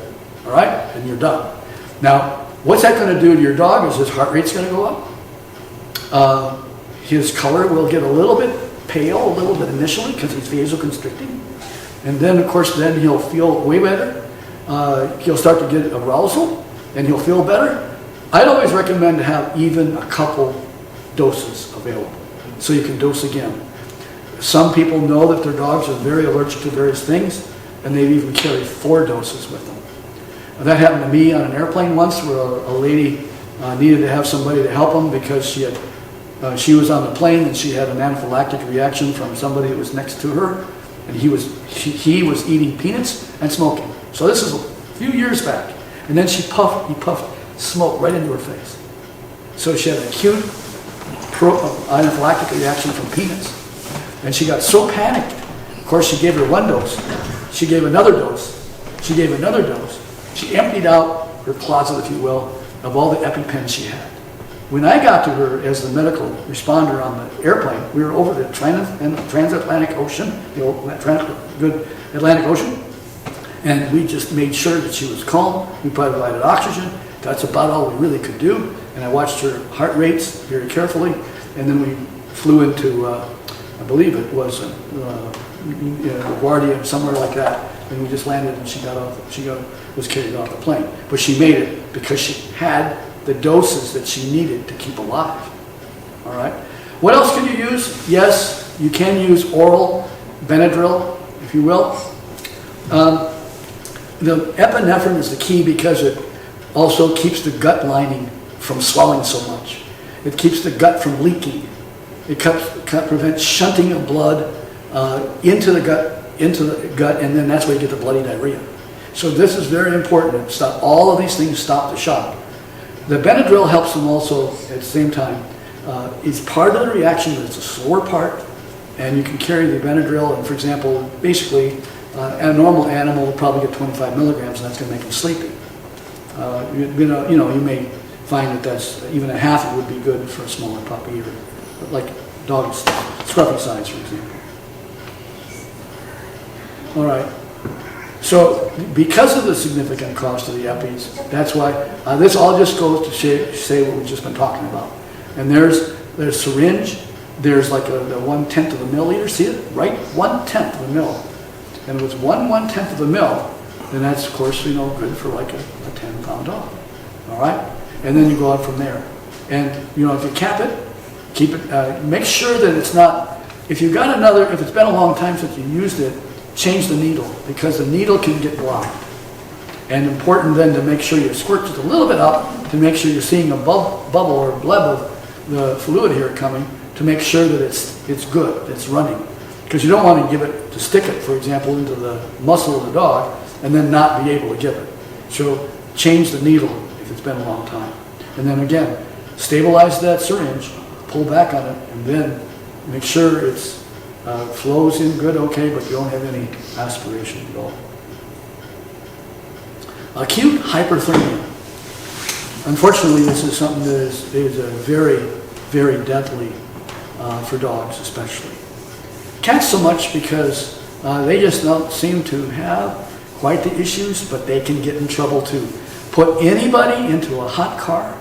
all right? And you're done. Now, what's that going to do to your dog is his heart rate's going to go up. His color will get a little bit pale, a little bit initially, because he's vasoconstricting. And then, of course, then he'll feel way better. He'll start to get arousal, and he'll feel better. I'd always recommend to have even a couple doses available, so you can dose again. Some people know that their dogs are very allergic to various things, and they even carry 4 doses with them. That happened to me on an airplane once, where a lady needed to have somebody to help them because she was on the plane and she had an anaphylactic reaction from somebody that was next to her, and he was eating peanuts and smoking. So this is a few years back, and then he puffed smoke right into her face. So she had an acute anaphylactic reaction from peanuts, and she got so panicked. Of course, she gave her 1 dose. She gave another dose. She gave another dose. She emptied out her closet, if you will, of all the EpiPens she had. When I got to her as the medical responder on the airplane, we were over the transatlantic ocean, good Atlantic Ocean, and we just made sure that she was calm. We provided oxygen. That's about all we really could do. And I watched her heart rates very carefully, and then we flew into, I believe it was LaGuardia, somewhere like that, and we just landed, and she was carried off the plane. But she made it because she had the doses that she needed to keep alive. All right. What else can you use? Yes, you can use oral Benadryl, if you will. The epinephrine is the key because it also keeps the gut lining from swelling so much. It keeps the gut from leaking. It prevents shunting of blood into the gut, and then that's where you get the bloody diarrhea. So this is very important. Stop all of these things. Stop the shock. The Benadryl helps them also at the same time. It's part of the reaction, but it's a slower part, and you can carry the Benadryl. And for example, basically, a normal animal will probably get 25 milligrams, and that's going to make them sleepy. You may find that that's even a half would be good for a smaller puppy, or like dogs, scruffy size, for example. All right. So because of the significant cost of the EPIs, that's why this all just goes to say what we've just been talking about. And there's syringe, there's like the 1/10 of a milliliter, see it? Right? 1/10 of a mil. And if it's 1/10 of a mil, then that's of course, good for like a 10-pound dog. All right? And then you go out from there. And if you cap it, keep it, make sure that it's not, if it's been a long time since you used it, change the needle, because the needle can get blocked. And important then to make sure you squirt just a little bit up to make sure you're seeing a bubble or bleb of the fluid here coming, to make sure that it's good, it's running. Because you don't want to stick it, for example, into the muscle of the dog and then not be able to give it. So change the needle if it's been a long time. And then again, stabilize that syringe, pull back on it, and then make sure it's flows in good, okay, but you don't have any aspiration at all. Acute hyperthermia. Unfortunately, this is something that is very, very deadly for dogs especially. Cats so much because they just don't seem to have quite the issues, but they can get in trouble too. Put anybody into a hot car,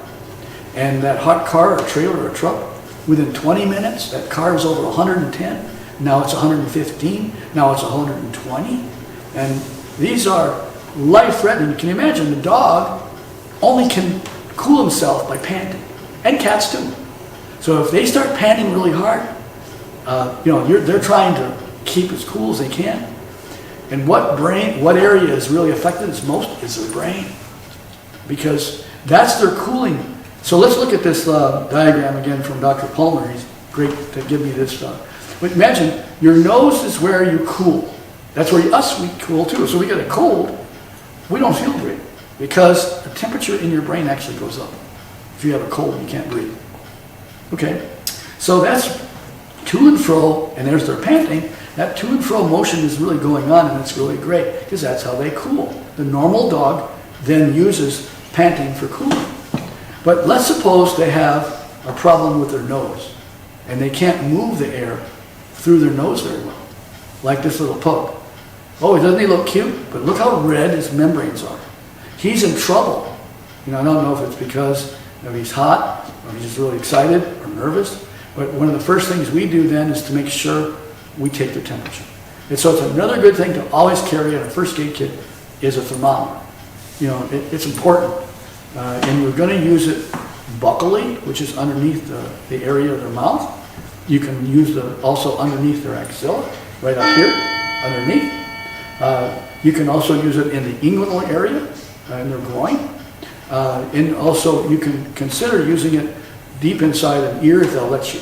and that hot car or trailer or truck, within 20 minutes, that car is over 110, now it's 115, now it's 120, and these are life-threatening. You can imagine the dog only can cool himself by panting, and cats too. So if they start panting really hard, they're trying to keep as cool as they can. And what area is really affected most is their brain, because that's their cooling. So let's look at this diagram again from Dr. Palmer. He's great to give me this stuff. But imagine your nose is where you cool. That's where we cool too. So we get a cold, we don't feel great, because the temperature in your brain actually goes up. If you have a cold, you can't breathe. Okay, so that's to and fro, and there's their panting. That to and fro motion is really going on, and it's really great, because that's how they cool. The normal dog then uses panting for cooling. But let's suppose they have a problem with their nose, and they can't move the air through their nose very well, like this little pug. Oh, doesn't he look cute? But look how red his membranes are. He's in trouble. I don't know if it's because he's hot, or he's just really excited or nervous, but one of the first things we do then is to make sure we take their temperature. And so it's another good thing to always carry in a first aid kit is a thermometer. It's important. And we're going to use it buccally, which is underneath the area of their mouth. You can use also underneath their axilla, right up here, underneath. You can also use it in the inguinal area, in their groin. And also you can consider using it deep inside an ear if they'll let you.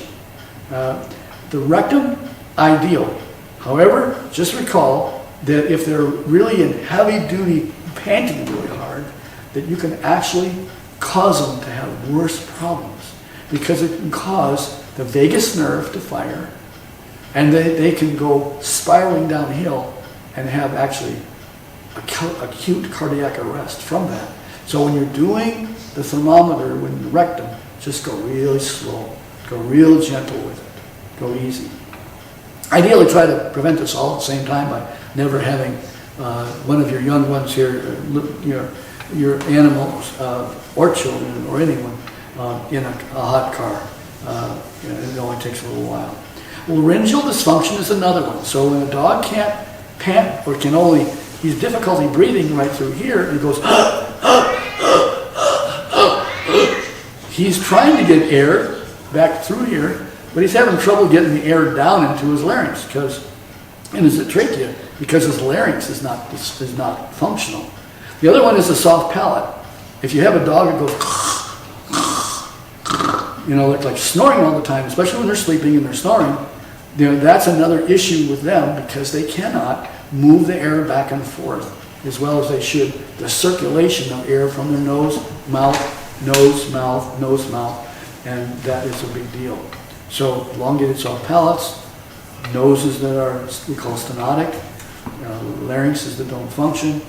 The rectum, ideal. However, just recall that if they're really in heavy duty panting really hard, that you can actually cause them to have worse problems, because it can cause the vagus nerve to fire, and they can go spiraling downhill and have actually acute cardiac arrest from that. So when you're doing the thermometer with the rectum, just go really slow, go real gentle with it, go easy. Ideally try to prevent this all at the same time by never having one of your young ones here, your animals or children or anyone in a hot car. It only takes a little while. Laryngeal dysfunction is another one. So when a dog can't pant or he's difficulty breathing right through here, and he goes, he's trying to get air back through here, but he's having trouble getting the air down into his larynx and his trachea, because his larynx is not functional. The other one is the soft palate. If you have a dog that goes, like snoring all the time, especially when they're sleeping and they're snoring, that's another issue with them, because they cannot move the air back and forth as well as they should. The circulation of air from their nose, mouth, and that is a big deal. So elongated soft palates, noses that we call stenotic, larynxes that don't function,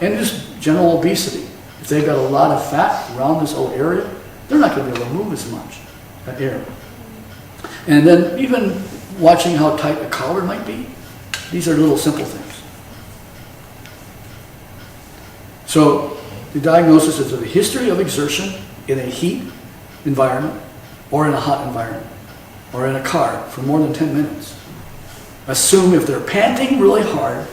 and just general obesity. If they've got a lot of fat around this whole area, they're not going to be able to move as much air. And then even watching how tight the collar might be, these are little simple things. So the diagnosis is a history of exertion in a heat environment or in a hot environment or in a car for more than 10 minutes. Assume if they're panting really hard,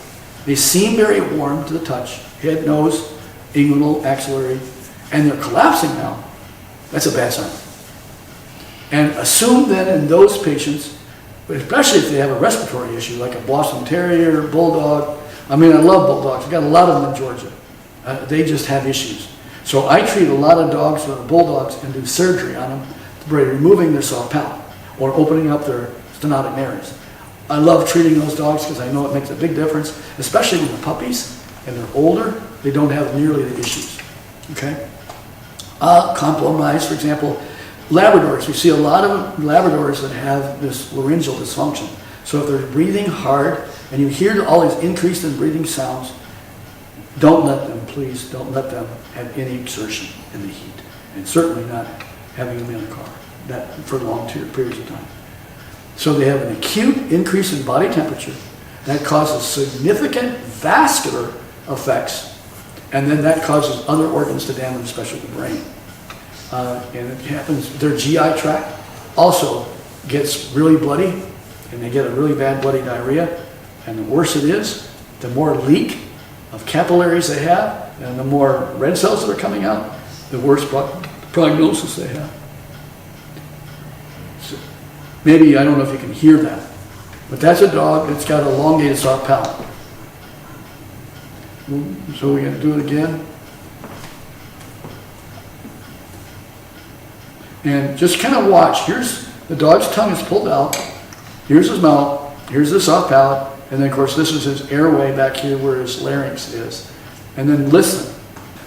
they seem very warm to the touch, head, nose, inguinal, axillary, and they're collapsing now, that's a bad sign. And assume then in those patients, especially if they have a respiratory issue like a Boston Terrier, Bulldog. I mean, I love Bulldogs. I've got a lot of them in Georgia. They just have issues. So I treat a lot of dogs with Bulldogs and do surgery on them by removing their soft palate or opening up their stenotic nares. I love treating those dogs because I know it makes a big difference, especially when they're puppies and they're older, they don't have nearly the issues. Okay? Compromise, for example, Labradors. We see a lot of Labradors that have this laryngeal dysfunction. So if they're breathing hard and you hear all these increased in breathing sounds, don't let them, please, don't let them have any exertion in the heat. And certainly not having them in a car that for long periods of time. So they have an acute increase in body temperature that causes significant vascular effects, and then that causes other organs to damage, especially the brain. And it happens, their GI tract also gets really bloody, and they get a really bad bloody diarrhea. And the worse it is, the more leak of capillaries they have, and the more red cells that are coming out, the worse prognosis they have. So maybe, I don't know if you can hear that, but that's a dog that's got an elongated soft palate. So we're going to do it again. And just kind of watch. Here's the dog's tongue is pulled out. Here's his mouth. Here's the soft palate. And then, of course, this is his airway back here where his larynx is. And then listen.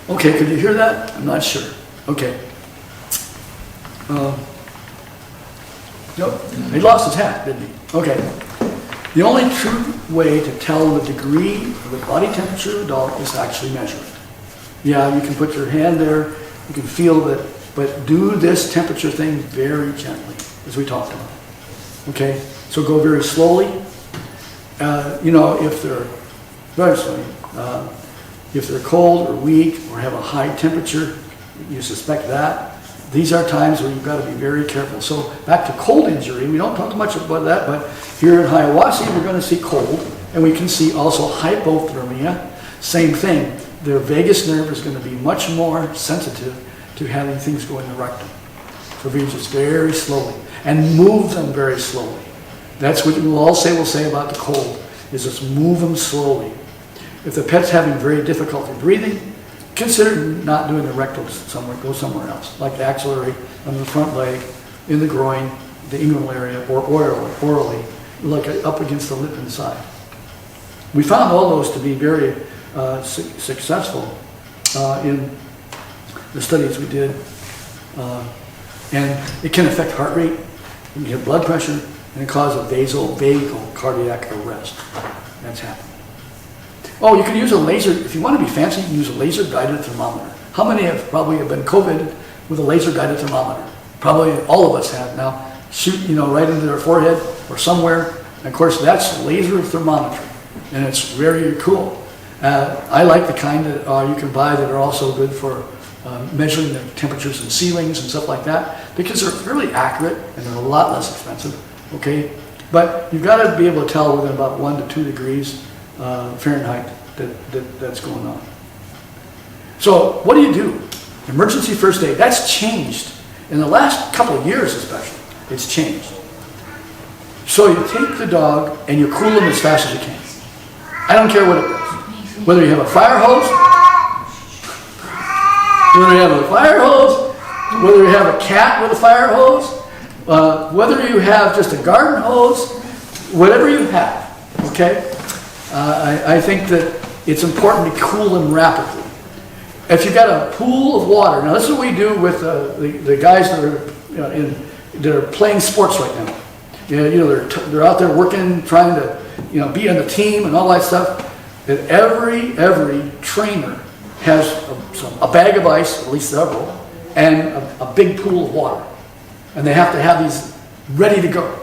Okay, could you hear that? I'm not sure. Okay. Nope. He lost his hat, didn't he? Okay. The only true way to tell the degree of the body temperature of the dog is to actually measure it. Yeah, you can put your hand there. You can feel it. But do this temperature thing very gently, as we talked about. Okay, so go very slowly. If they're very slowly, if they're cold or weak or have a high temperature, you suspect that. These are times where you've got to be very careful. So back to cold injury, we don't talk much about that, but here in Hiawassee, we're going to see cold, and we can see also hypothermia. Same thing. Their vagus nerve is going to be much more sensitive to having things go in the rectum. So we just very slowly and move them very slowly. That's what we'll say about the cold, is just move them slowly. If the pet's having very difficulty breathing, consider not doing the rectal somewhere, go somewhere else, like the axillary, on the front leg, in the groin, the inguinal area, or orally, like up against the lip inside. We found all those to be very successful in the studies we did, and it can affect heart rate, it can get blood pressure, and it causes a vagal cardiac arrest. That's happening. Oh, you can use a laser, if you want to be fancy, you can use a laser-guided thermometer. How many have probably been COVID with a laser-guided thermometer? Probably all of us have now. Shoot, right into their forehead or somewhere. And of course, that's laser thermometry, and it's very cool. I like the kind that you can buy that are also good for measuring the temperatures in ceilings and stuff like that, because they're fairly accurate and they're a lot less expensive. Okay, but you've got to be able to tell within about 1 to 2 degrees Fahrenheit that's going on. So what do? Emergency first aid. That's changed in the last couple of years, especially. It's changed. So you take the dog and you cool them as fast as you can. I don't care what it is. Whether you have a fire hose, whether you have a cat with a fire hose, whether you have just a garden hose, whatever you have, okay? I think that it's important to cool them rapidly. If you've got a pool of water, now this is what we do with the guys that are that are playing sports right now. They're out there working, trying to be on the team and all that stuff. That every trainer has a bag of ice, at least several, and a big pool of water. And they have to have these ready to go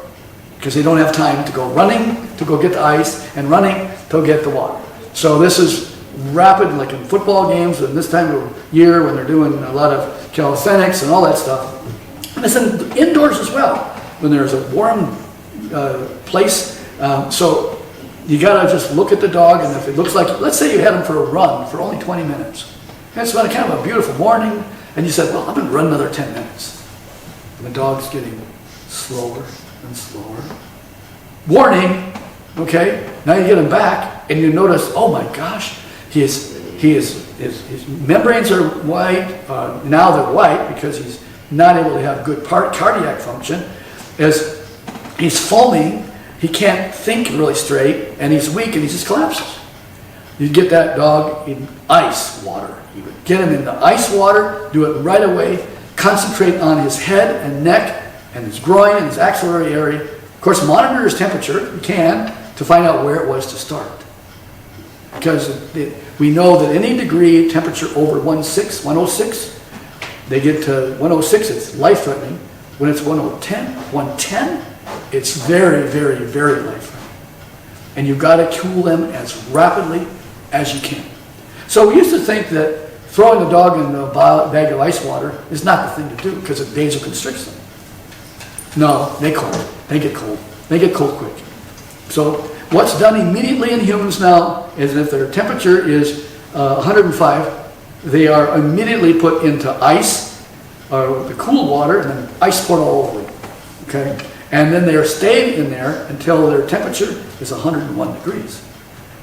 because they don't have time to go running to go get the ice and running to go get the water. So this is rapid, like in football games and this time of year when they're doing a lot of calisthenics and all that stuff. And it's indoors as well, when there's a warm place. So you gotta just look at the dog, and if it looks like, let's say you had him for a run for only 20 minutes. And it's been kind of a beautiful morning, and you said, well, I'm gonna run another 10 minutes. And the dog's getting slower and slower. Warning, okay? Now you get him back, and you notice, oh my gosh, his membranes are white. Now they're white because he's not able to have good cardiac function. As he's foaming, he can't think really straight, and he's weak, and he just collapses. You get that dog in ice water. You would get him in the ice water, do it right away, concentrate on his head and neck and his groin and his axillary area. Of course, monitor his temperature, you can, to find out where it was to start. Because we know that any degree temperature over 106, they get to 106, it's life-threatening. When it's 110, it's very, very, very life-threatening. And you've got to cool them as rapidly as you can. So we used to think that throwing the dog in a bag of ice water is not the thing to do because it vasoconstricts them. No, they cold. They get cold. They get cold quick. So what's done immediately in humans now is if their temperature is 105, they are immediately put into ice, or the cool water, and then ice poured all over them. Okay? And then they are staying in there until their temperature is 101 degrees.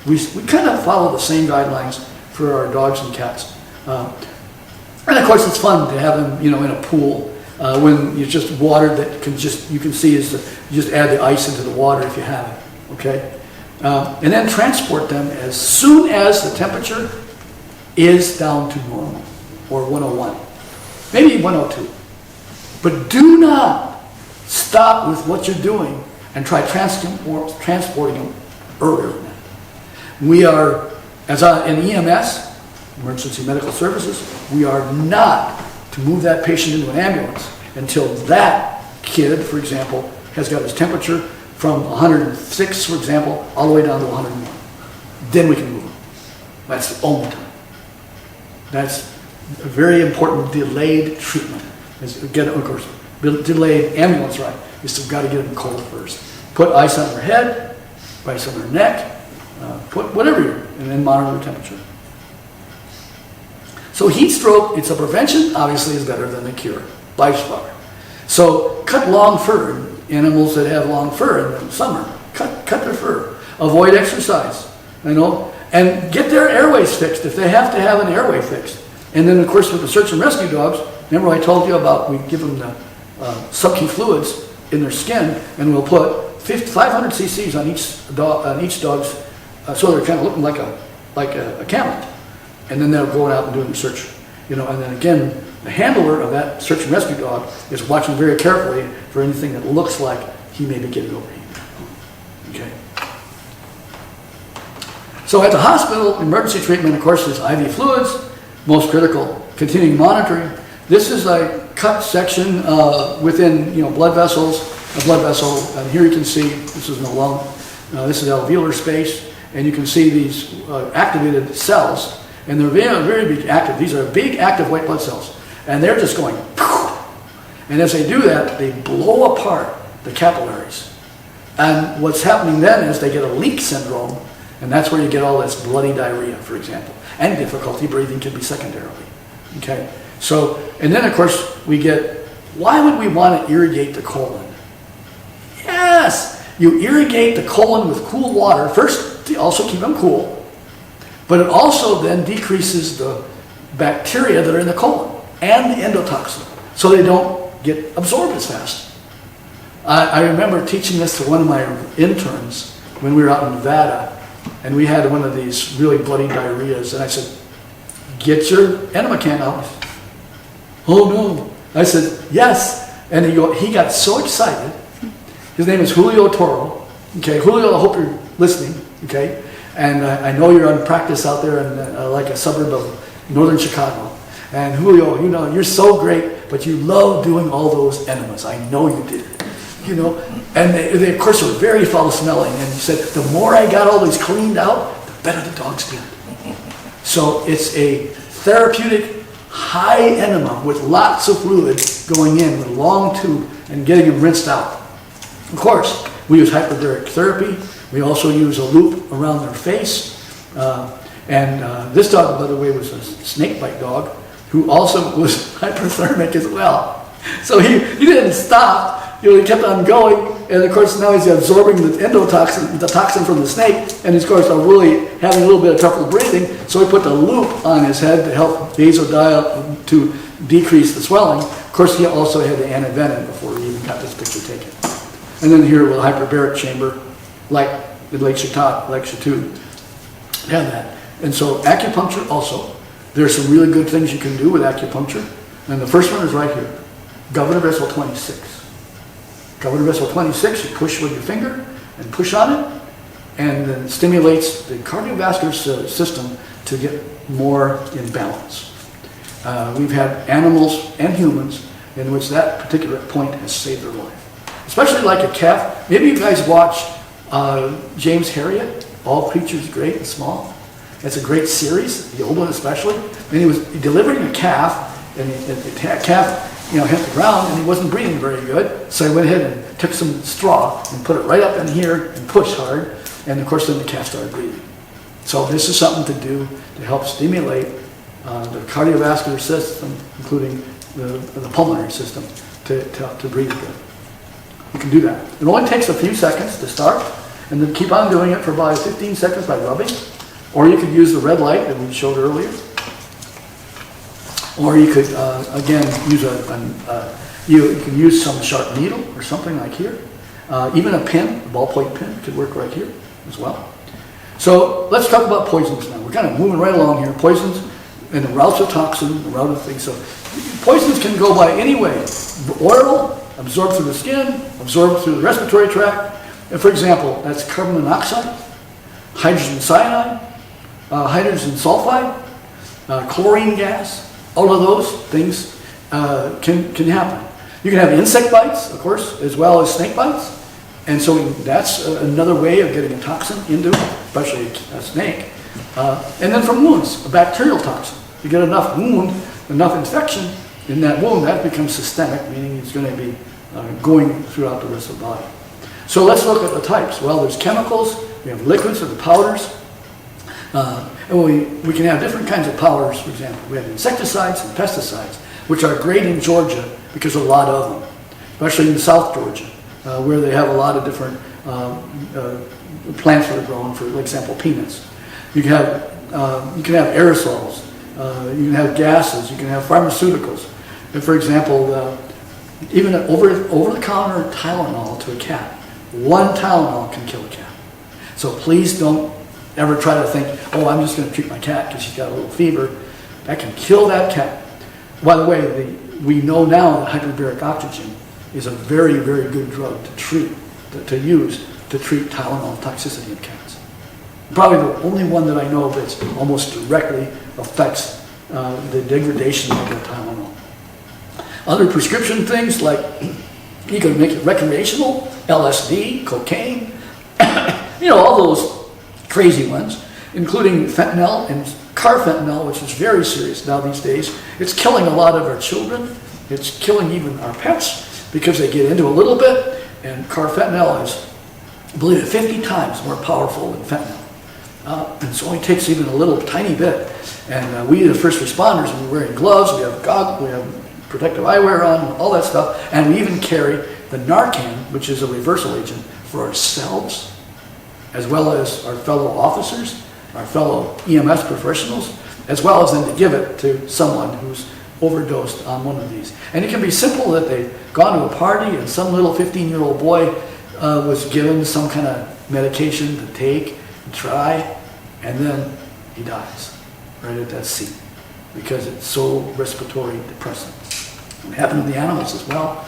We kind of follow the same guidelines for our dogs and cats. And of course, it's fun to have them, in a pool when you just water that you can see is you just add the ice into the water if you have it. Okay, and then transport them as soon as the temperature is down to normal, or 101, maybe 102. But do not stop with what you're doing and try transporting them earlier than that. We are, in EMS, Emergency Medical Services, we are not to move that patient into an ambulance until that kid, for example, has got his temperature from 106, for example, all the way down to 101. Then we can move him. That's the only time. That's a very important delayed treatment. Of course, delayed ambulance ride. You still got to get them cold first. Put ice on their head, ice on their neck, put whatever, and then monitor their temperature. So heat stroke, it's a prevention, obviously is better than the cure, by far. So cut long fur. Animals that have long fur in the summer, cut their fur. Avoid exercise, and get their airways fixed if they have to have an airway fixed. And then, of course, with the search and rescue dogs, remember I told you about we give them the Subcutaneous Fluids in their skin, and we'll put 500 cc's on each dog's, so they're kind of looking like a camel. And then they'll go out and do the search, and then again, the handler of that search and rescue dog is watching very carefully for anything that looks like he may be getting overheated. Okay. So at the hospital, emergency treatment, of course, is IV fluids, most critical, continuing monitoring. This is a cut section within, blood vessels, a blood vessel, and here you can see, this is the lung, this is alveolar space, and you can see these activated cells. And they're very, very big active. These are big active white blood cells. And they're just going, and as they do that, they blow apart the capillaries. And what's happening then is they get a leak syndrome, and that's where you get all this bloody diarrhea, for example. And difficulty breathing can be secondarily. Okay? So, and then of course, we get, why would we want to irrigate the colon? Yes! You irrigate the colon with cool water, first to also keep them cool. But it also then decreases the bacteria that are in the colon and the endotoxin, so they don't get absorbed as fast. I remember teaching this to one of my interns when we were out in Nevada, and we had one of these really bloody diarrheas, and I said, get your enema can out. Oh no. I said, yes. And he got so excited. His name is Julio Toro. Okay, Julio, I hope you're listening. Okay. And I know you're on practice out there in like a suburb of northern Chicago. And Julio, you're so great, but you love doing all those enemas. I know you did. And they of course, were very foul smelling. And he said, the more I got all these cleaned out, the the better the dog's did. So it's a therapeutic, high enema with lots of fluid going in with a long tube and getting them rinsed out. Of course, we use hyperbaric therapy. We also use a loop around their face. This dog, by the way, was a snake bite dog who also was hyperthermic as well. So he didn't stop. He kept on going, and of course now he's absorbing the endotoxin, the toxin from the snake, and he's of course really having a little bit of trouble breathing. So we put the loop on his head to help vasodilate to decrease the swelling. Of course, he also had the antivenin before he even got this picture taken. And then here with a hyperbaric chamber, like the Lake Chateau, have that. And so acupuncture also, there's some really good things you can do with acupuncture. And the first one is right here, Governor Vessel 26. Governor Vessel 26, you push with your finger and push on it, and then it stimulates the cardiovascular system to get more in balance. We've had animals and humans in which that particular point has saved their life. Especially like a calf. Maybe you guys watch James Herriot, All Creatures Great and Small. It's a great series, the old one especially. And he was delivering a calf, and the calf hit the ground, and he wasn't breathing very good. So he went ahead and took some straw and put it right up in here and pushed hard. And of course, then the calf started breathing. So this is something to do to help stimulate the cardiovascular system, including the pulmonary system, to breathe good. You can do that. It only takes a few seconds to start, and then keep on doing it for about 15 seconds by rubbing. Or you could use the red light that we showed earlier. Or you could, again, use you can use some sharp needle or something like here. Even a pin, a ballpoint pin, could work right here as well. So let's talk about poisons now. We're kind of moving right along here. Poisons and the routes of toxin, the route of things. So poisons can go by any way. Oral, absorbed through the skin, absorbed through the respiratory tract. And for example, that's carbon monoxide, hydrogen cyanide, hydrogen sulfide, chlorine gas. All of those things can happen. You can have insect bites, of course, as well as snake bites. And so that's another way of getting a toxin into, especially a snake. And then from wounds, a bacterial toxin. You get enough wound, enough infection in that wound, that becomes systemic, meaning it's going to be going throughout the rest of the body. So let's look at the types. Well, there's chemicals, we have liquids or the powders. And we can have different kinds of powders, for example. We have insecticides and pesticides, which are great in Georgia because a lot of them, especially in South Georgia, where they have a lot of different plants that are grown, for example, peanuts. You can have aerosols, you can have gases, you can have pharmaceuticals. And for example, even an over-the-counter Tylenol to a cat, one Tylenol can kill a cat. So please don't ever try to think, oh, I'm just going to treat my cat because she's got a little fever. That can kill that cat. By the way, we know now that hyperbaric oxygen is a very, very good drug to use to treat Tylenol toxicity in cats. Probably the only one that I know of that's almost directly affects the degradation of the Tylenol. Other prescription things like you can make it recreational, LSD, cocaine, all those crazy ones, including fentanyl and carfentanil, which is very serious now these days. It's killing a lot of our children. It's killing even our pets because they get into a little bit, and carfentanil is, I believe, 50 times more powerful than fentanyl. And so it only takes even a little tiny bit. And we, the first responders, we're wearing gloves, we have goggles, we have protective eyewear on, all that stuff, and we even carry the Narcan, which is a reversal agent for ourselves, as well as our fellow officers, our fellow EMS professionals, as well as then to give it to someone who's overdosed on one of these. And it can be simple that they've gone to a party and some little 15-year-old boy was given some kind of medication to take and try, and then he dies right at that scene because it's so respiratory depressant. It happened to the animals as well.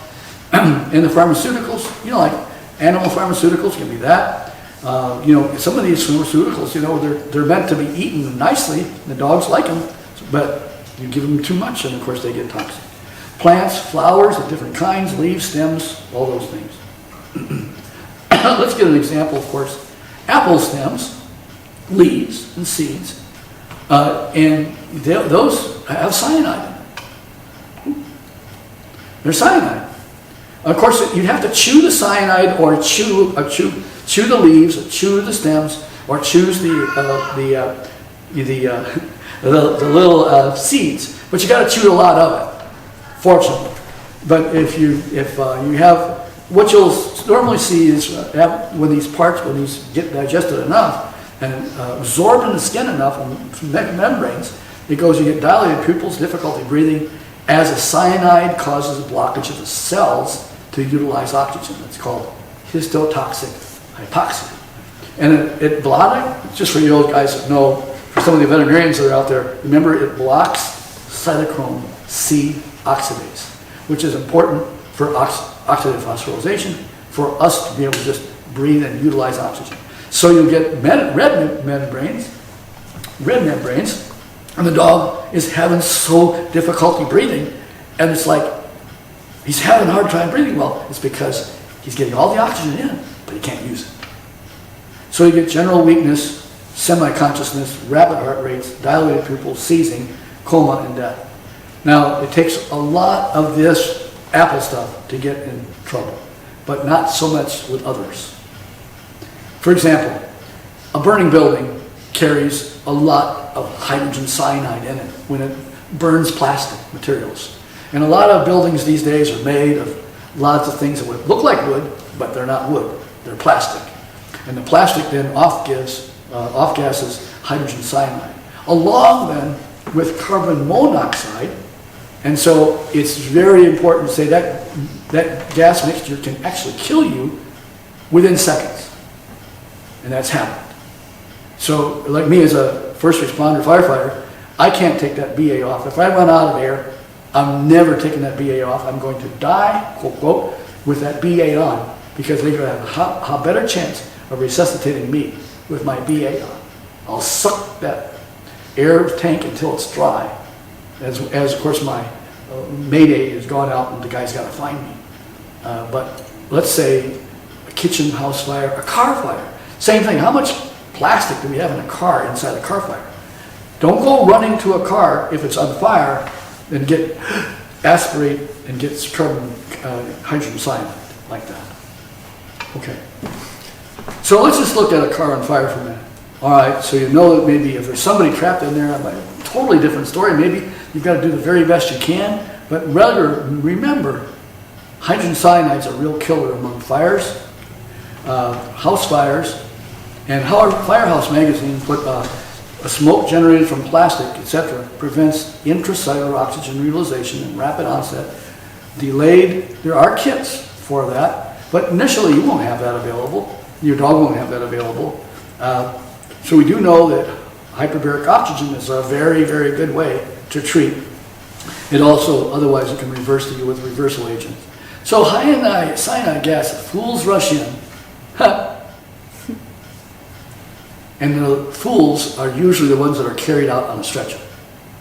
And the pharmaceuticals, like animal pharmaceuticals can be that. Some of these pharmaceuticals, they're meant to be eaten nicely. The dogs like them, but you give them too much, and of course they get toxic. Plants, flowers of different kinds, leaves, stems, all those things. Let's get an example, of course. Apple stems, leaves and seeds, and those have cyanide in them. They're cyanide. Of course, you'd have to chew the cyanide, or chew the leaves, or chew the stems, or chew the little seeds. But you got to chew a lot of it, fortunately. But if you have, what you'll normally see is when these get digested enough and absorbed in the skin enough and membranes, you get dilated pupils, difficulty breathing, as the cyanide causes a blockage of the cells to utilize oxygen. It's called histotoxic hypoxia. And blotting, just for you old guys that know, for some of the veterinarians that are out there, remember it blocks cytochrome C oxidase, which is important for oxidative phosphorylation, for us to be able to just breathe and utilize oxygen. So you'll get red membranes, and the dog is having so difficulty breathing, and it's like he's having a hard time breathing. Well, it's because he's getting all the oxygen in, but he can't use it. So you get general weakness, semi-consciousness, rapid heart rates, dilated pupils, seizing, coma, and death. Now, it takes a lot of this apple stuff to get in trouble, but not so much with others. For example, a burning building carries a lot of hydrogen cyanide in it when it burns plastic materials. And a lot of buildings these days are made of lots of things that would look like wood, but they're not wood, they're plastic. And the plastic then off-gasses hydrogen cyanide, along then with carbon monoxide. And so it's very important to say that that gas mixture can actually kill you within seconds. And that's happened. So like me as a first responder firefighter, I can't take that BA off. If I run out of air, I'm never taking that BA off. I'm going to die, quote, quote, with that BA on, because they're going to have a better chance of resuscitating me with my BA on. I'll suck that air tank until it's dry, as of course my Mayday has gone out and the guy's got to find me. But let's say a kitchen house fire, a car fire, same thing. How much plastic do we have in a car inside a car fire? Don't go running to a car if it's on fire and aspirate and get carbon hydrogen cyanide like that. Okay. So let's just look at a car on fire for a minute. All right, so you know that maybe if there's somebody trapped in there, a totally different story. Maybe you've got to do the very best you can, but remember, hydrogen cyanide is a real killer among fires, house fires, and Firehouse magazine put a smoke generated from plastic, etc., prevents intracellular oxygen utilization and rapid onset. Delayed, there are kits for that, but initially you won't have that available. Your dog won't have that available. So we do know that hyperbaric oxygen is a very, very good way to treat. It also, otherwise it can reverse to you with reversal agents. So cyanide gas, fools rush in. And the fools are usually the ones that are carried out on a stretcher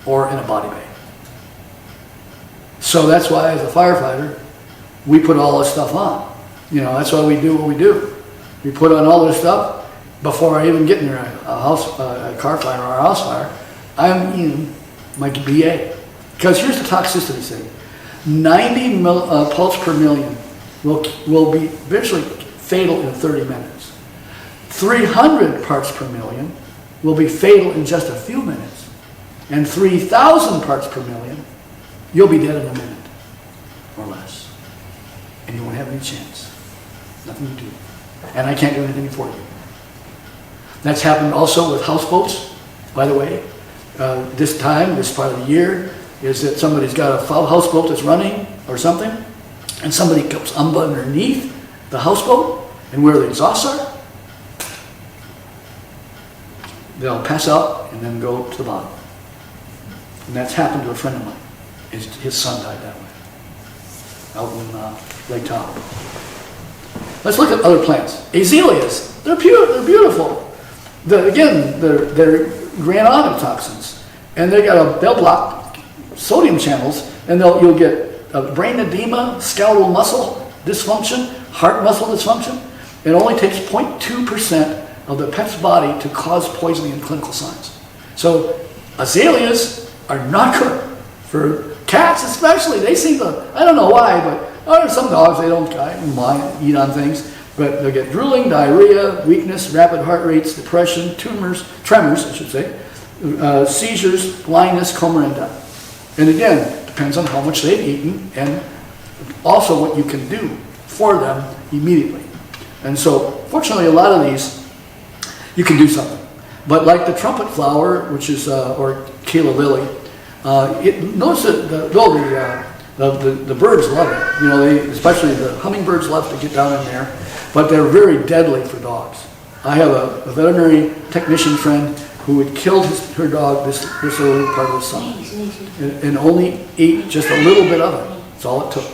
or in a body bag. So that's why as a firefighter, we put all this stuff on. You know, that's why we do what we do. We put on all this stuff before I even get near a car fire or a house fire. I'm in my BA. Because here's the toxicity thing. 90 pulse per million will be virtually fatal in 30 minutes. 300 parts per million will be fatal in just a few minutes. And 3,000 parts per million, you'll be dead in a minute or less. And you won't have any chance. Nothing to do. And I can't do anything for you. That's happened also with houseboats, by the way. This part of the year, is that somebody's got a houseboat that's running or something, and somebody comes underneath the houseboat, and where the exhausts are, they'll pass out and then go to the bottom. And that's happened to a friend of mine. His son died that way, out in Lake Tahoe. Let's look at other plants. Azaleas, they're beautiful. They're granotic toxins, and they'll block sodium channels, and you'll get brain edema, skeletal muscle dysfunction, heart muscle dysfunction. It only takes 0.2% of the pet's body to cause poisoning and clinical signs. So azaleas are not good. For cats especially, they seem to, I don't know why, but some dogs, they don't mind, eat on things, but they'll get drooling, diarrhea, weakness, rapid heart rates, depression, tremors, I should say, seizures, blindness, coma, and death. And again, depends on how much they've eaten and also what you can do for them immediately. And so, fortunately, a lot of these, you can do something. But like the trumpet flower, which is, or Calla lily, notice that the birds love it. You know, especially the hummingbirds love to get down in there, but they're very deadly for dogs. I have a veterinary technician friend who had killed her dog this early part of the summer and only ate just a little bit of it. That's all it took.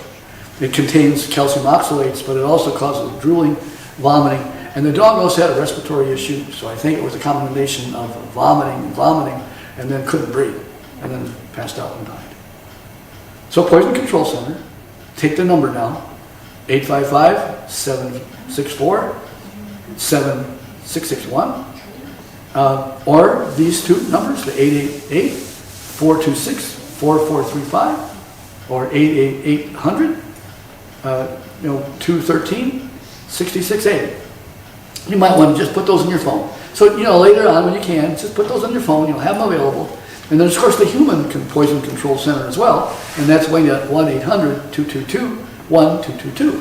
It contains calcium oxalates, but it also causes drooling, vomiting, and the dog also had a respiratory issue, so I think it was a combination of vomiting, and then couldn't breathe, and then passed out and died. So Poison Control Center, take the number down, 855-764-7661, or these two numbers, the 888-426-4435, or 888-800, 213-6680. You might want to just put those in your phone. So, later on when you can, just put those on your phone, you'll have them available. And then, of course, the Human Poison Control Center as well, and that's when at 1-800-222-1222.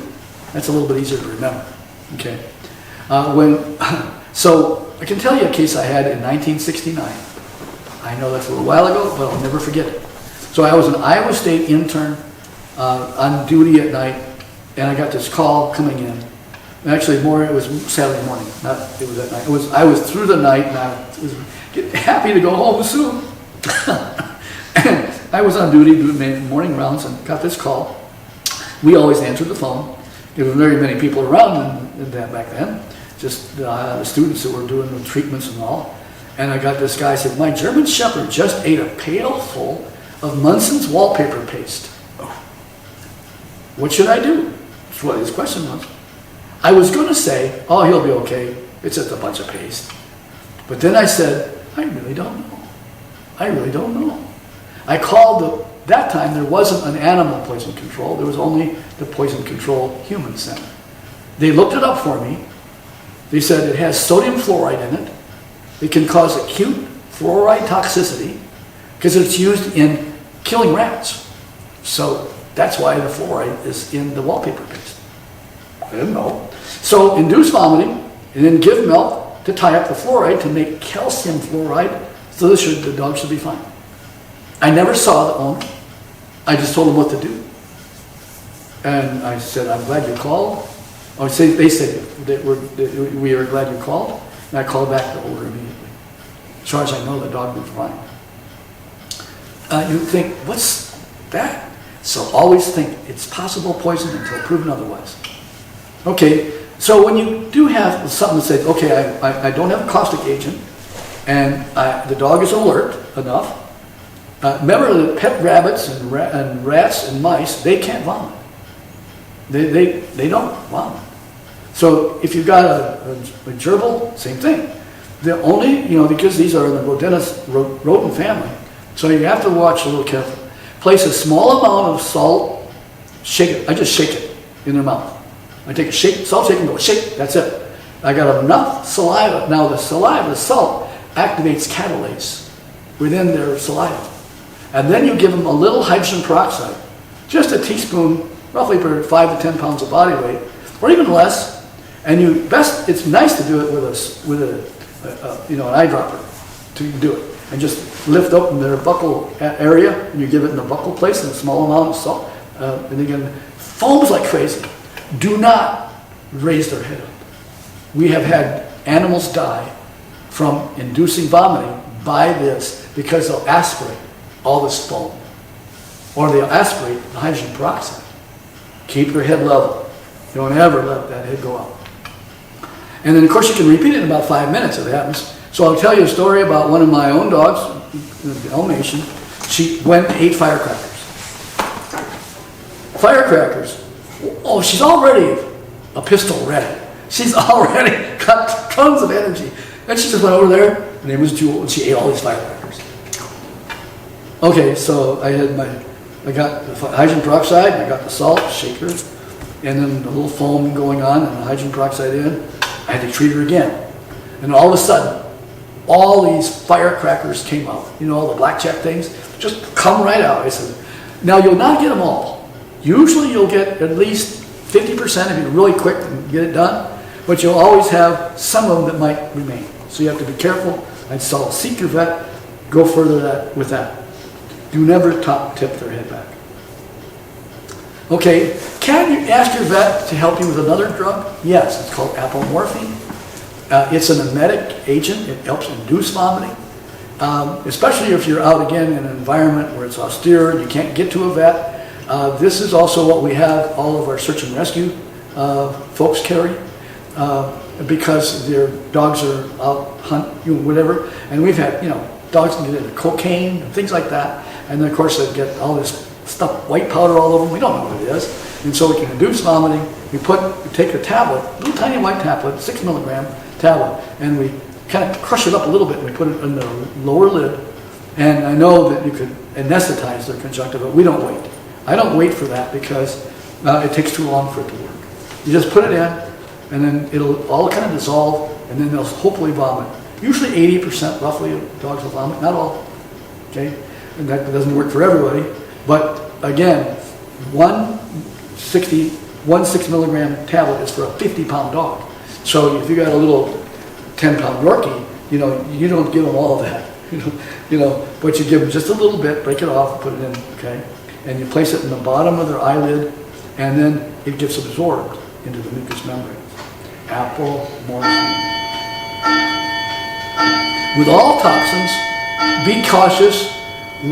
That's a little bit easier to remember, okay? So I can tell you a case I had in 1969. I know that's a little while ago, but I'll never forget it. So I was an Iowa State intern on duty at night, and I got this call coming in. Actually, it was Saturday morning, it was at night. I was through the night, and I was happy to go home soon. I was on duty doing morning rounds and got this call. We always answered the phone. There were very many people around in that back then, just the students who were doing the treatments and all. And I got this guy said, "My German Shepherd just ate a pail full of Munson's wallpaper paste. What should I do?" That's what his question was. I was going to say, "Oh, he'll be okay. It's just a bunch of paste." But then I said, "I really don't know. I really don't know." I called that time there wasn't an animal poison control. There was only the Poison Control Human Center. They looked it up for me. They said it has sodium fluoride in it. It can cause acute fluoride toxicity because it's used in killing rats. So that's why the fluoride is in the wallpaper paste. I didn't know. So induce vomiting and then give milk to tie up the fluoride to make calcium fluoride, so the dog should be fine. I never saw the owner. I just told him what to do. And I said, "I'm glad you called." They said, "We are glad you called." And I called back the owner immediately. As far as I know, the dog was fine. You think, what's that? So always think it's possible poison until proven otherwise. Okay, so when you do have something that says, okay, I don't have a caustic agent, and the dog is alert enough, remember that pet rabbits and rats and mice, they can't vomit. They don't vomit. So if you've got a gerbil, same thing. The only, because these are the rodent family, so you have to watch a little careful. Place a small amount of salt, shake it. I just shake it in their mouth. I take a salt shake and go shake, that's it. I got enough saliva. Now the salt activates catalase within their saliva. And then you give them a little hydrogen peroxide, just a teaspoon, roughly per 5 to 10 pounds of body weight, or even less. And it's nice to do it with an eyedropper to do it. And just lift open their buccal area, and you give it in the buccal place in a small amount of salt. And again, foams like crazy. Do not raise their head up. We have had animals die from inducing vomiting by this because they'll aspirate all this foam. Or they'll aspirate the hydrogen peroxide. Keep your head level. Don't ever let that head go out. And then, of course, you can repeat it in about 5 minutes if it happens. So I'll tell you a story about one of my own dogs, the Dalmatian. She went and ate firecrackers. Firecrackers. Oh, she's already a pistol ready. She's already got tons of energy. And she just went over there. Her name was Jewel, and she ate all these firecrackers. Okay, so I got the hydrogen peroxide, I got the salt shaker, and then the little foam going on, and the hydrogen peroxide in. I had to treat her again. And all of a sudden, all these firecrackers came out. You know, all the blackjack things, just come right out. I said, now you'll not get them all. Usually you'll get at least 50% if you're really quick and get it done, but you'll always have some of them that might remain. So you have to be careful. I'd seek your vet, go further with that. Do never top tip their head back. Okay, can you ask your vet to help you with another drug? Yes, it's called apomorphine. It's an emetic agent. It helps induce vomiting, especially if you're out again in an environment where it's austere, you can't get to a vet. This is also what we have all of our search and rescue folks carry because their dogs are out hunt, whatever, and we've had, dogs can get into cocaine and things like that, and then of course they get all this stuff, white powder all over them. We don't know what it is, and so we can induce vomiting. We take a tablet, little tiny white tablet, 6 milligram tablet, and we kind of crush it up a little bit, and we put it in the lower lid. And I know that you could anesthetize their conjunctiva, but we don't wait. I don't wait for that because it takes too long for it to work. You just put it in, and then it'll all kind of dissolve, and then they'll hopefully vomit. Usually 80% roughly of dogs will vomit, not all, okay? And that doesn't work for everybody, but again, one 6 milligram tablet is for a 50-pound dog. So if you got a little 10-pound Yorkie, you don't give them all of that, but you give them just a little bit, break it off, put it in, okay? And you place it in the bottom of their eyelid, and then it gets absorbed into the mucous membrane. Apomorphine. With all toxins, be cautious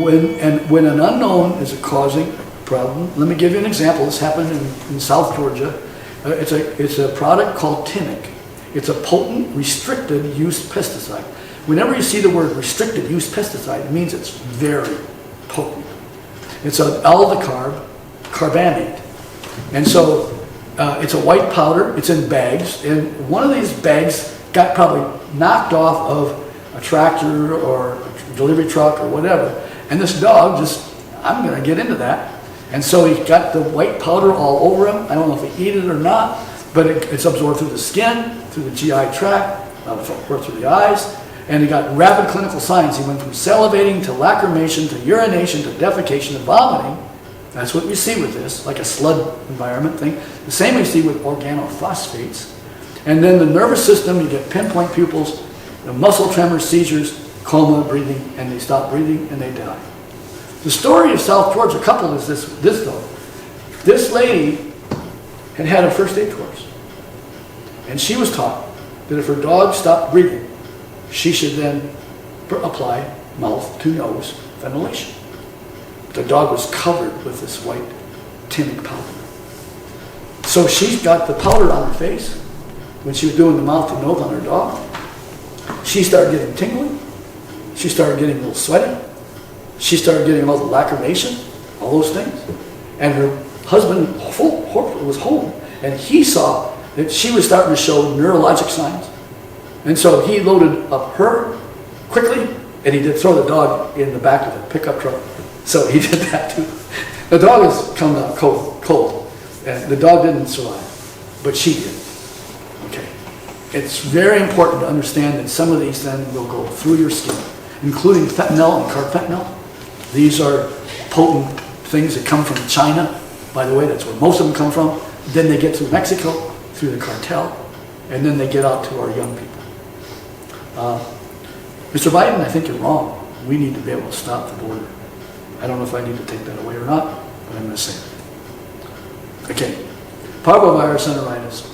when an unknown is causing a problem. Let me give you an example. This happened in South Georgia. It's a product called Timic. It's a potent, restricted use pesticide. Whenever you see the word restricted use pesticide, it means it's very potent. It's an aldecarb carbamate. And so it's a white powder. It's in bags. And one of these bags got probably knocked off of a tractor or a delivery truck or whatever. And this dog I'm going to get into that. And so he got the white powder all over him. I don't know if he ate it or not, but it's absorbed through the skin, through the GI tract, of course through the eyes. And he got rapid clinical signs. He went from salivating to lacrimation to urination to defecation and vomiting. That's what we see with this, like a slud environment thing. The same we see with organophosphates. And then the nervous system, you get pinpoint pupils, the muscle tremors, seizures, coma, breathing, and they stop breathing and they die. The story of South Georgia couple is this though. This lady had a first aid course. And she was taught that if her dog stopped breathing, she should then apply mouth to nose ventilation. The dog was covered with this white Timic powder. So she got the powder on her face when she was doing the mouth to nose on her dog. She started getting tingling. She started getting a little sweaty. She started getting all the lacrimation, all those things. And her husband was home, and he saw that she was starting to show neurologic signs. And so he loaded up her quickly, and he did throw the dog in the back of the pickup truck. So he did that too. The dog is coming out cold, and the dog didn't survive, but she did. Okay. It's very important to understand that some of these then will go through your skin, including fentanyl and carfentanil. These are potent things that come from China. By the way, that's where most of them come from. Then they get through Mexico, through the cartel, and then they get out to our young people. Mr. Biden, I think you're wrong. We need to be able to stop the border. I don't know if I need to take that away or not, but I'm going to say it. Okay. Parvovirus enteritis,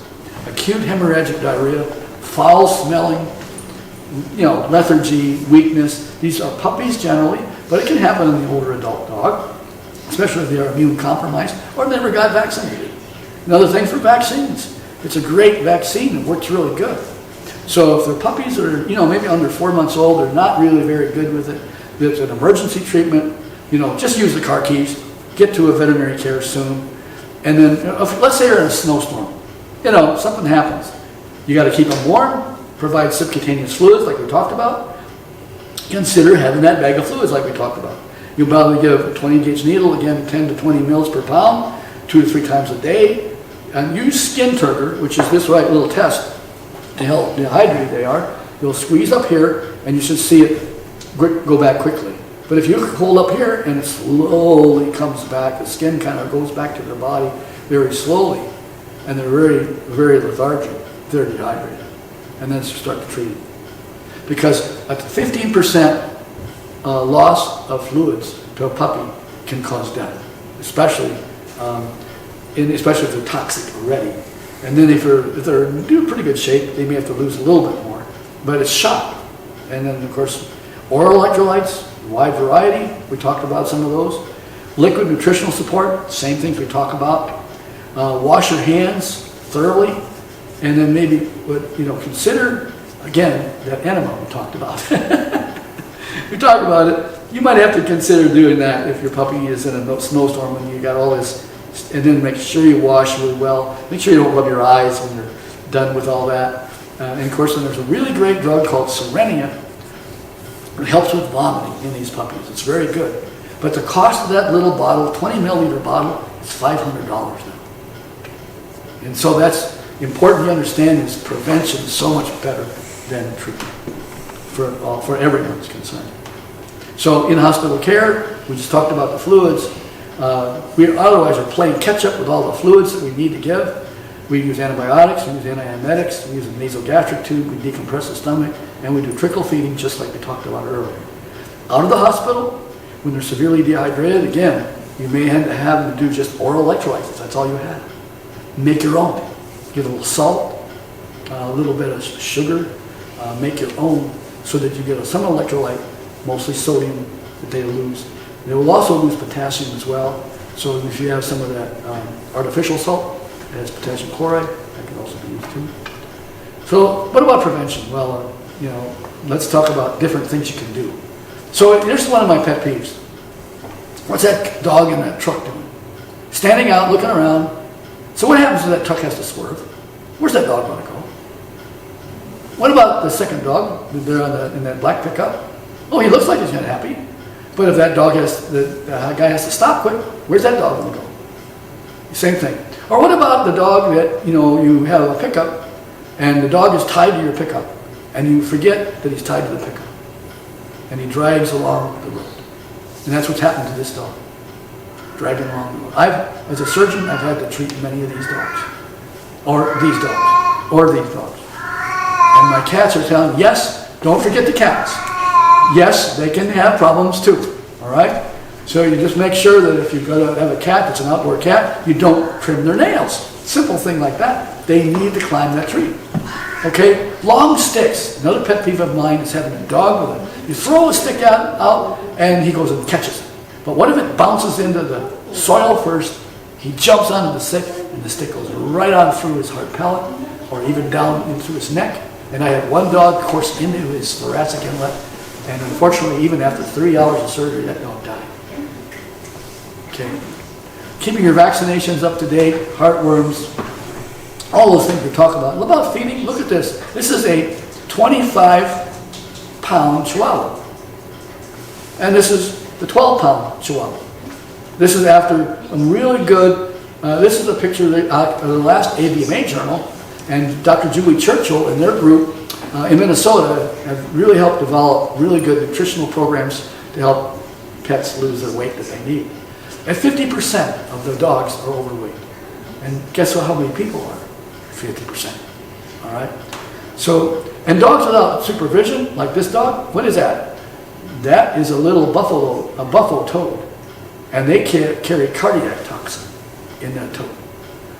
acute hemorrhagic diarrhea, foul smelling, lethargy, weakness. These are puppies generally, but it can happen in the older adult dog, especially if they are immune compromised or never got vaccinated. Another thing for vaccines, it's a great vaccine. It works really good. So if the puppies are, maybe under 4 months old, they're not really very good with it. There's an emergency treatment. Just use the car keys. Get to a veterinary care soon. And then, let's say you're in a snowstorm. Something happens. You got to keep them warm, provide subcutaneous fluids like we talked about. Consider having that bag of fluids like we talked about. You'll probably give a 20 gauge needle, again 10 to 20 mils per pound, 2 to 3 times a day. And use skin turgor, which is this right little test to help dehydrate they are. You'll squeeze up here and you should see it go back quickly. But if you hold up here and it slowly comes back, the skin kind of goes back to their body very slowly, and they're very, very lethargic, they're dehydrated. And then start to treat it. Because at 15% loss of fluids to a puppy can cause death, especially especially if they're toxic already. And then if they're in pretty good shape, they may have to lose a little bit more. But it's shock. And then, of course, oral electrolytes, wide variety. We talked about some of those. Liquid nutritional support, same things we talk about. Wash your hands thoroughly. And then maybe, consider, again, that enema we talked about. We talked about it. You might have to consider doing that if your puppy is in a snowstorm and you got all this. And then make sure you wash really well. Make sure you don't rub your eyes when you're done with all that. And of course, then there's a really great drug called Serenia. It helps with vomiting in these puppies. It's very good. But the cost of that little bottle, 20 milliliter bottle, is $500 now. And so that's important to understand, is prevention is so much better than treatment for everyone's concerned. So in hospital care, we just talked about the fluids. We otherwise are playing catch up with all the fluids that we need to give. We use antibiotics, we use antiemetics, we use a nasogastric tube, we decompress the stomach, and we do trickle feeding just like we talked about earlier. Out of the hospital, when they're severely dehydrated, again, you may have them do just oral electrolytes. That's all you have. Make your own. Get a little salt, a little bit of sugar, make your own so that you get some electrolyte, mostly sodium that they lose. They will also lose potassium as well. So if you have some of that artificial salt, it has potassium chloride, that can also be used too. So what about prevention? Well, let's talk about different things you can do. So here's one of my pet peeves. What's that dog in that truck doing? Standing out, looking around. So what happens if that truck has to swerve? Where's that dog going to go? What about the second dog there in that black pickup? Oh, he looks like he's not happy. But if that dog the guy has to stop quick, where's that dog going to go? Same thing. Or what about the dog that, you have a pickup and the dog is tied to your pickup and you forget that he's tied to the pickup and he drags along the road. And that's what's happened to this dog, dragging along the road. As a surgeon, I've had to treat many of these dogs, or these dogs, or these dogs. And my cats are telling me, yes, don't forget the cats. Yes, they can have problems too, all right? So you just make sure that if you're going to have a cat that's an outdoor cat, you don't trim their nails. Simple thing like that. They need to climb that tree. Okay? Long sticks. Another pet peeve of mine is having a dog with you throw a stick out and he goes and catches it. But what if it bounces into the soil first, he jumps onto the stick and the stick goes right on through his hard palate or even down into his neck. And I had one dog course into his thoracic inlet, and unfortunately even after 3 hours of surgery that dog died. Okay. Keeping your vaccinations up to date, heartworms, all those things we talk about. What about feeding? Look at this. This is a 25-pound Chihuahua. And this is the 12-pound Chihuahua. This is after a really good, this is a picture of the last AVMA journal, and Dr. Julie Churchill and their group in Minnesota have really helped develop really good nutritional programs to help pets lose their weight that they need. And 50% of the dogs are overweight. And guess how many people are? 50%. All right? So, and dogs without supervision, like this dog, what is that? That is a little buffalo toad. And they carry cardiac toxin in that toad.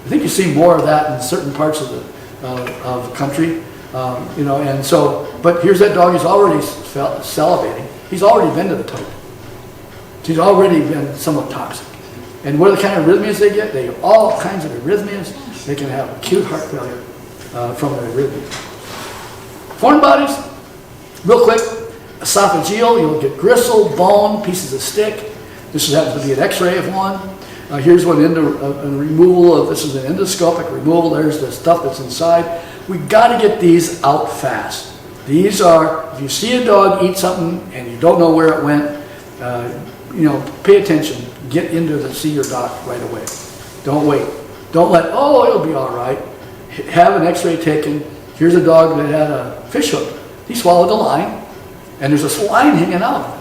I think you see more of that in certain parts of the country. And so, but here's that dog, he's already salivating. He's already been to the toad. He's already been somewhat toxic. And what are the kind of arrhythmias they get? They get all kinds of arrhythmias. They can have acute heart failure from their arrhythmias. Foreign bodies, real quick, esophageal, you'll get gristle, bone, pieces of stick. This happens to be an x-ray of one. Here's what a removal of, this is an endoscopic removal. There's the stuff that's inside. We got to get these out fast. These are, if you see a dog eat something and you don't know where it went, pay attention. Get into the see your doc right away. Don't wait. Don't let, it'll be all right. Have an x-ray taken. Here's a dog that had a fish hook. He swallowed a line, and there's a line hanging out.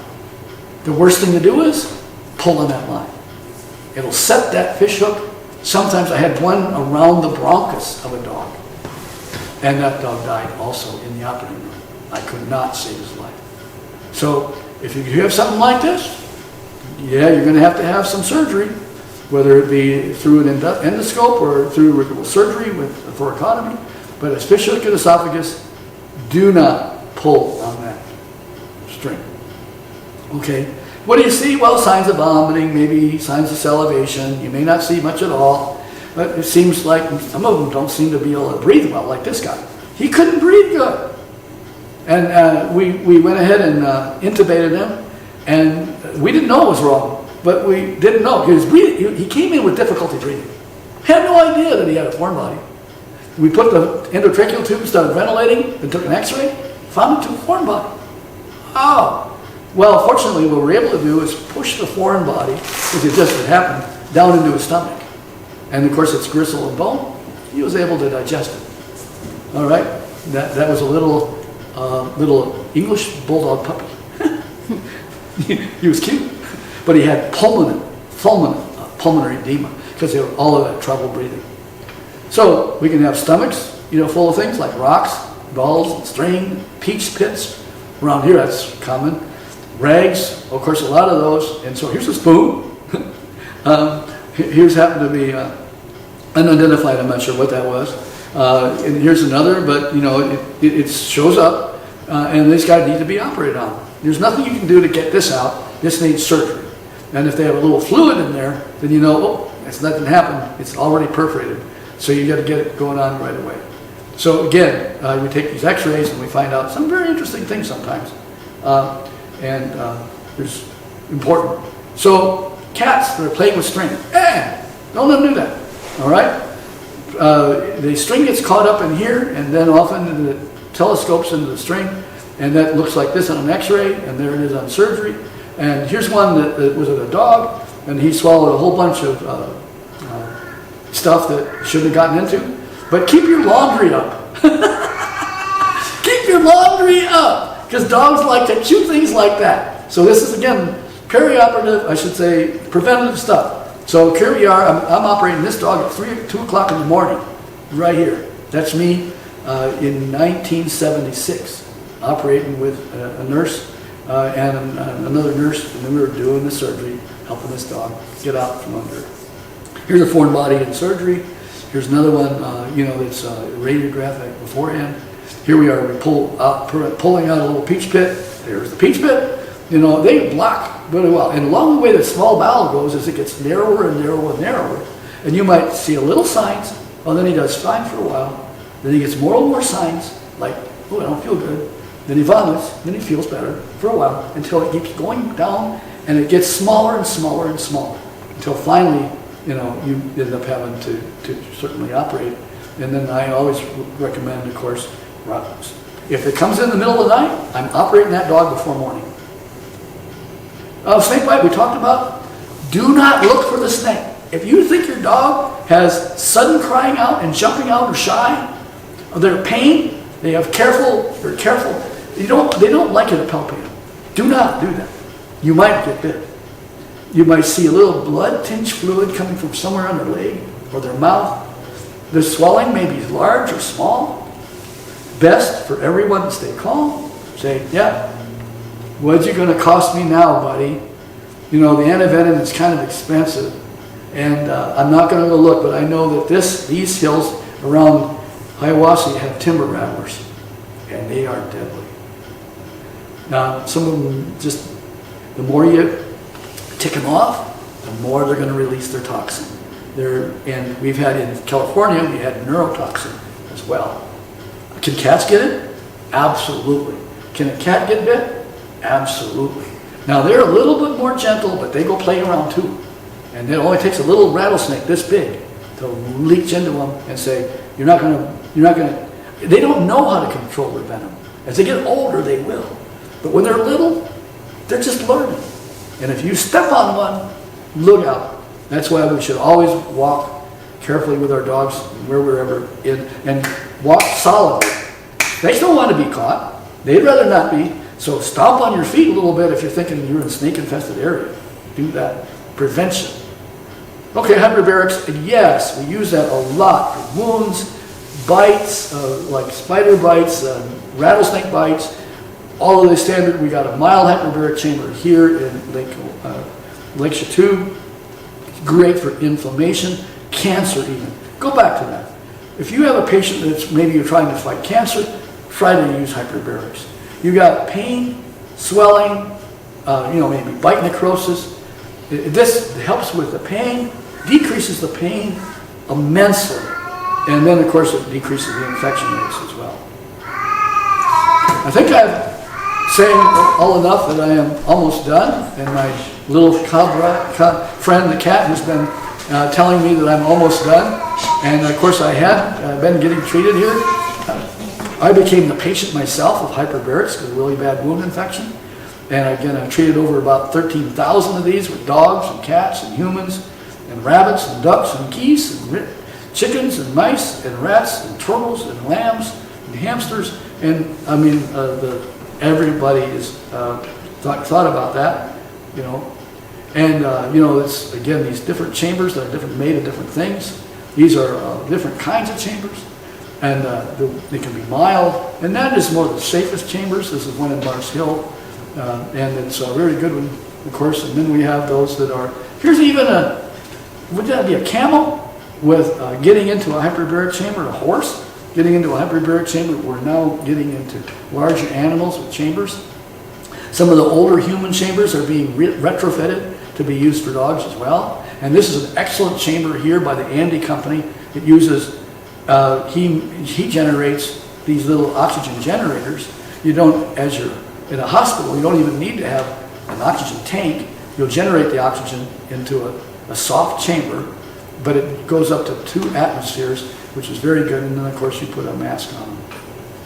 The worst thing to do is pull on that line. It'll set that fish hook. Sometimes I had one around the bronchus of a dog, and that dog died also in the operating room. I could not save his life. So if you have something like this, you're going to have some surgery, whether it be through an endoscope or through surgery with a thoracotomy. But a fish hook in the esophagus, do not pull on that string. Okay, what do you see? Well, signs of vomiting, maybe signs of salivation. You may not see much at all, but it seems like some of them don't seem to be able to breathe well, like this guy. He couldn't breathe good. And we went ahead and intubated him, and we didn't know what was wrong, but we didn't know. He was breathing. He came in with difficulty breathing. Had no idea that he had a foreign body. We put the endotracheal tube, started ventilating, then took an x-ray, found it to a foreign body. Oh. Well, fortunately, what we're able to do is push the foreign body, which it just had happened, down into his stomach. And of course, it's gristle and bone. He was able to digest it. All right? That was a little English bulldog puppy. He was cute. But he had pulmonary edema because they were all of that trouble breathing. So we can have stomachs, full of things like rocks, balls, and string, peach pits. Around here, that's common. Rags, of course, a lot of those. And so here's a spoon. Here's happened to be unidentified. I'm not sure what that was. And here's another, but it shows up, and this guy needs to be operated on. There's nothing you can do to get this out. This needs surgery. And if they have a little fluid in there, then it's nothing happened. It's already perforated. So you got to get it going on right away. So again, we take these x-rays and we find out some very interesting things sometimes. There's important. So cats that are playing with string, don't let them do that. All right? The string gets caught up in here, and then often the telescopes into the string, and that looks like this on an x-ray, and there it is on surgery. And here's one that was with a dog, and he swallowed a whole bunch of stuff that shouldn't have gotten into. But keep your laundry up. Keep your laundry up, because dogs like to chew things like that. So this is, again, perioperative, I should say, preventative stuff. So here we are. I'm operating this dog at 2 o'clock in the morning, right here. That's me in 1976, operating with a nurse and another nurse, and then we were doing the surgery, helping this dog get out from under. Here's a foreign body in surgery. Here's another one, that's radiographic beforehand. Here we are, pulling out a little peach pit. There's the peach pit. They block really well. And along the way the small bowel goes as it gets narrower and narrower and narrower. And you might see a little signs. Oh, then he does fine for a while. Then he gets more and more signs, like, I don't feel good. Then he vomits. Then he feels better for a while until it keeps going down and it gets smaller and smaller and smaller until finally, you end up having to certainly operate. And then I always recommend, of course, if it comes in the middle of the night, I'm operating that dog before morning. Snake bite, we talked about. Do not look for the snake. If you think your dog has sudden crying out and jumping out or shy, or they're pain, they're careful. They don't like you to palpate them. Do not do that. You might get bit. You might see a little blood-tinged fluid coming from somewhere on their leg or their mouth. The swelling may be large or small. Best for everyone to stay calm. Say, what's it going to cost me now, buddy? The antivenom is kind of expensive. And I'm not going to go look, but I know that these hills around Hiawassee have timber rattlers. And they are deadly. Now, some of them the more you tick them off, the more they're going to release their toxin. And we've had in California, we had neurotoxin as well. Can cats get it? Absolutely. Can a cat get bit? Absolutely. Now they're a little bit more gentle, but they go play around too. And it only takes a little rattlesnake this big to leach into them and say, you're not gonna. they don't know how to control their venom. As they get older, they will. But when they're little, they're just learning. And if you step on one, look out. That's why we should always walk carefully with our dogs where we're ever in, and walk solidly. They don't want to be caught. They'd rather not be. So stomp on your feet a little bit if you're thinking you're in a snake-infested area. Do that. Prevention. Okay, hyperbarics, yes, we use that a lot for wounds, bites, like spider bites, rattlesnake bites, all of the standard. We got a mild hyperbaric chamber here in Lake Chateau. Great for inflammation, cancer even. Go back to that. If you have a patient that's maybe you're trying to fight cancer, try to use hyperbarics. You got pain, swelling, maybe bite necrosis. This helps with the pain, decreases the pain immensely. And then, of course, it decreases the infection rates as well. I think I'm saying all enough that I am almost done. And my little friend, the cat, has been telling me that I'm almost done. And, of course, I had been getting treated here. I became the patient myself of hyperbarics because of really bad wound infection. And again, I've treated over about 13,000 of these with dogs and cats and humans and rabbits and ducks and geese and chickens and mice and rats and turtles and lambs and hamsters. And I mean, everybody has thought about that, And, it's, again, these different chambers that are made of different things. These are different kinds of chambers. And they can be mild. And that is more the safest chambers. This is one in Mars Hill. And it's a very good one, of course. And then we have those that are, here's even would that be a camel with getting into a hyperbaric chamber, a horse getting into a hyperbaric chamber. We're now getting into larger animals with chambers. Some of the older human chambers are being retrofitted to be used for dogs as well. And this is an excellent chamber here by the Andy Company. It uses, he generates these little oxygen generators. You don't, as you're in a hospital, you don't even need to have an oxygen tank. You'll generate the oxygen into a soft chamber, but it goes up to 2 atmospheres, which is very good. And then, of course, you put a mask on.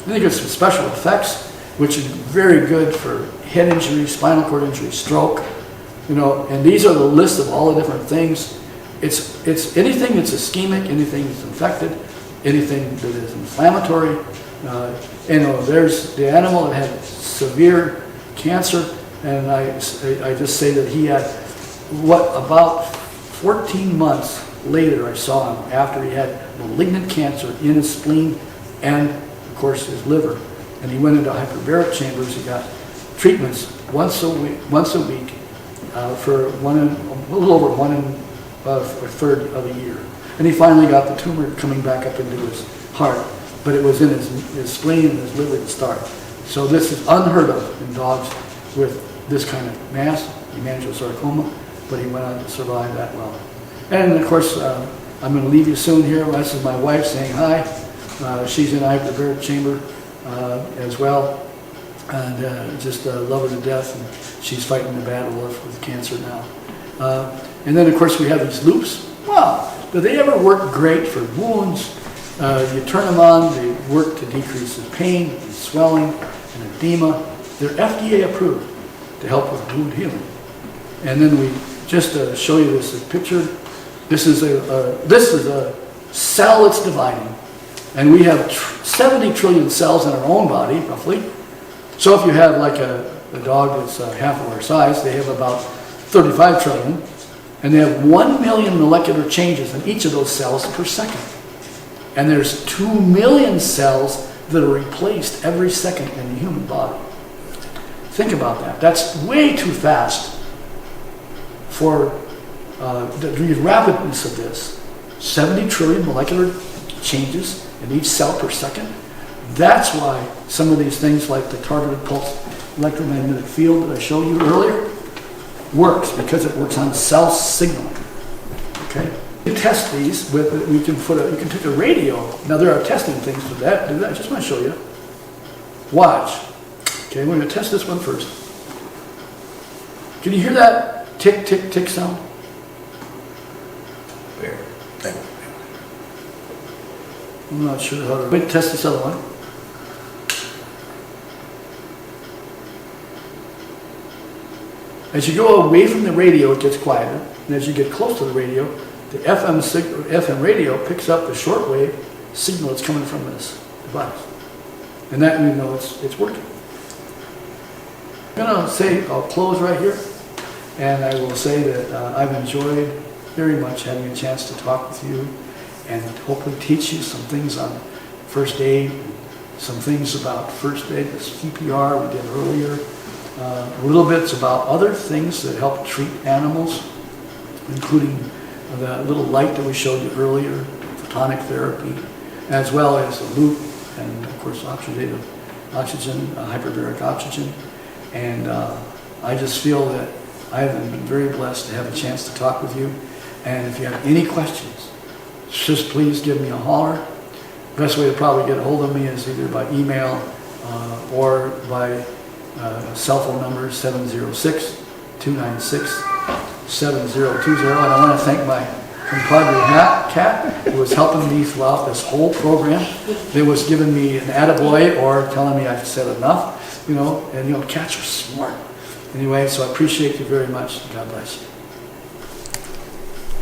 Then you get some special effects, which is very good for head injury, spinal cord injury, stroke. And these are the list of all the different things. It's anything that's ischemic, anything that's infected, anything that is inflammatory. There's the animal that had severe cancer, and I just say that he had about 14 months later I saw him after he had malignant cancer in his spleen and, of course, his liver. And he went into hyperbaric chambers. He got treatments once a week for a little over 1/3 of a year. And he finally got the tumor coming back up into his heart, but it was in his spleen and his liver to start. So this is unheard of in dogs with this kind of mass, hemangiosarcoma, but he went on to survive that well. And of course, I'm going to leave you soon here. This is my wife saying hi. She's in a hyperbaric chamber as well, and just love her to death. And she's fighting the battle with cancer now. And then, of course, we have these loops. Wow, do they ever work great for wounds? You turn them on, they work to decrease the pain and swelling and edema. They're FDA approved to help with wound healing. And then we just show you this picture. This is a cell that's dividing, and we have 70 trillion cells in our own body, roughly. So if you have like a dog that's half of our size, they have about 35 trillion, and they have 1 million molecular changes in each of those cells per second. And there's 2 million cells that are replaced every second in the human body. Think about that. That's way too fast for the rapidness of this. 70 trillion molecular changes in each cell per second. That's why some of these things like the targeted pulse electromagnetic field that I showed you earlier works, because it works on cell signaling. Okay? You test these with, you can take a radio. Now there are testing things for that. I just want to show you. Watch. Okay, we're going to test this one first. Can you hear that tick, tick, tick sound? I'm not sure how to, wait, test this other one. As you go away from the radio, it gets quieter, and as you get close to the radio, the FM radio picks up the shortwave signal that's coming from this device. And that we know it's working. I'm going to say, I'll close right here, and I will say that I've enjoyed very much having a chance to talk with you and hopefully teach you some things on first aid, some things about first aid, the CPR we did earlier, little bits about other things that help treat animals, including the little light that we showed you earlier, photonic therapy, as well as the loop, and of course oxidative oxygen, hyperbaric oxygen. And I just feel that I have been very blessed to have a chance to talk with you. And if you have any questions, just please give me a holler. The best way to probably get a hold of me is either by email or by cell phone number 706-296-7020. And I want to thank my compadre Cat, who was helping me throughout this whole program. They was giving me an attaboy or telling me I've said enough, and cats are smart. Anyway, so I appreciate you very much. God bless you.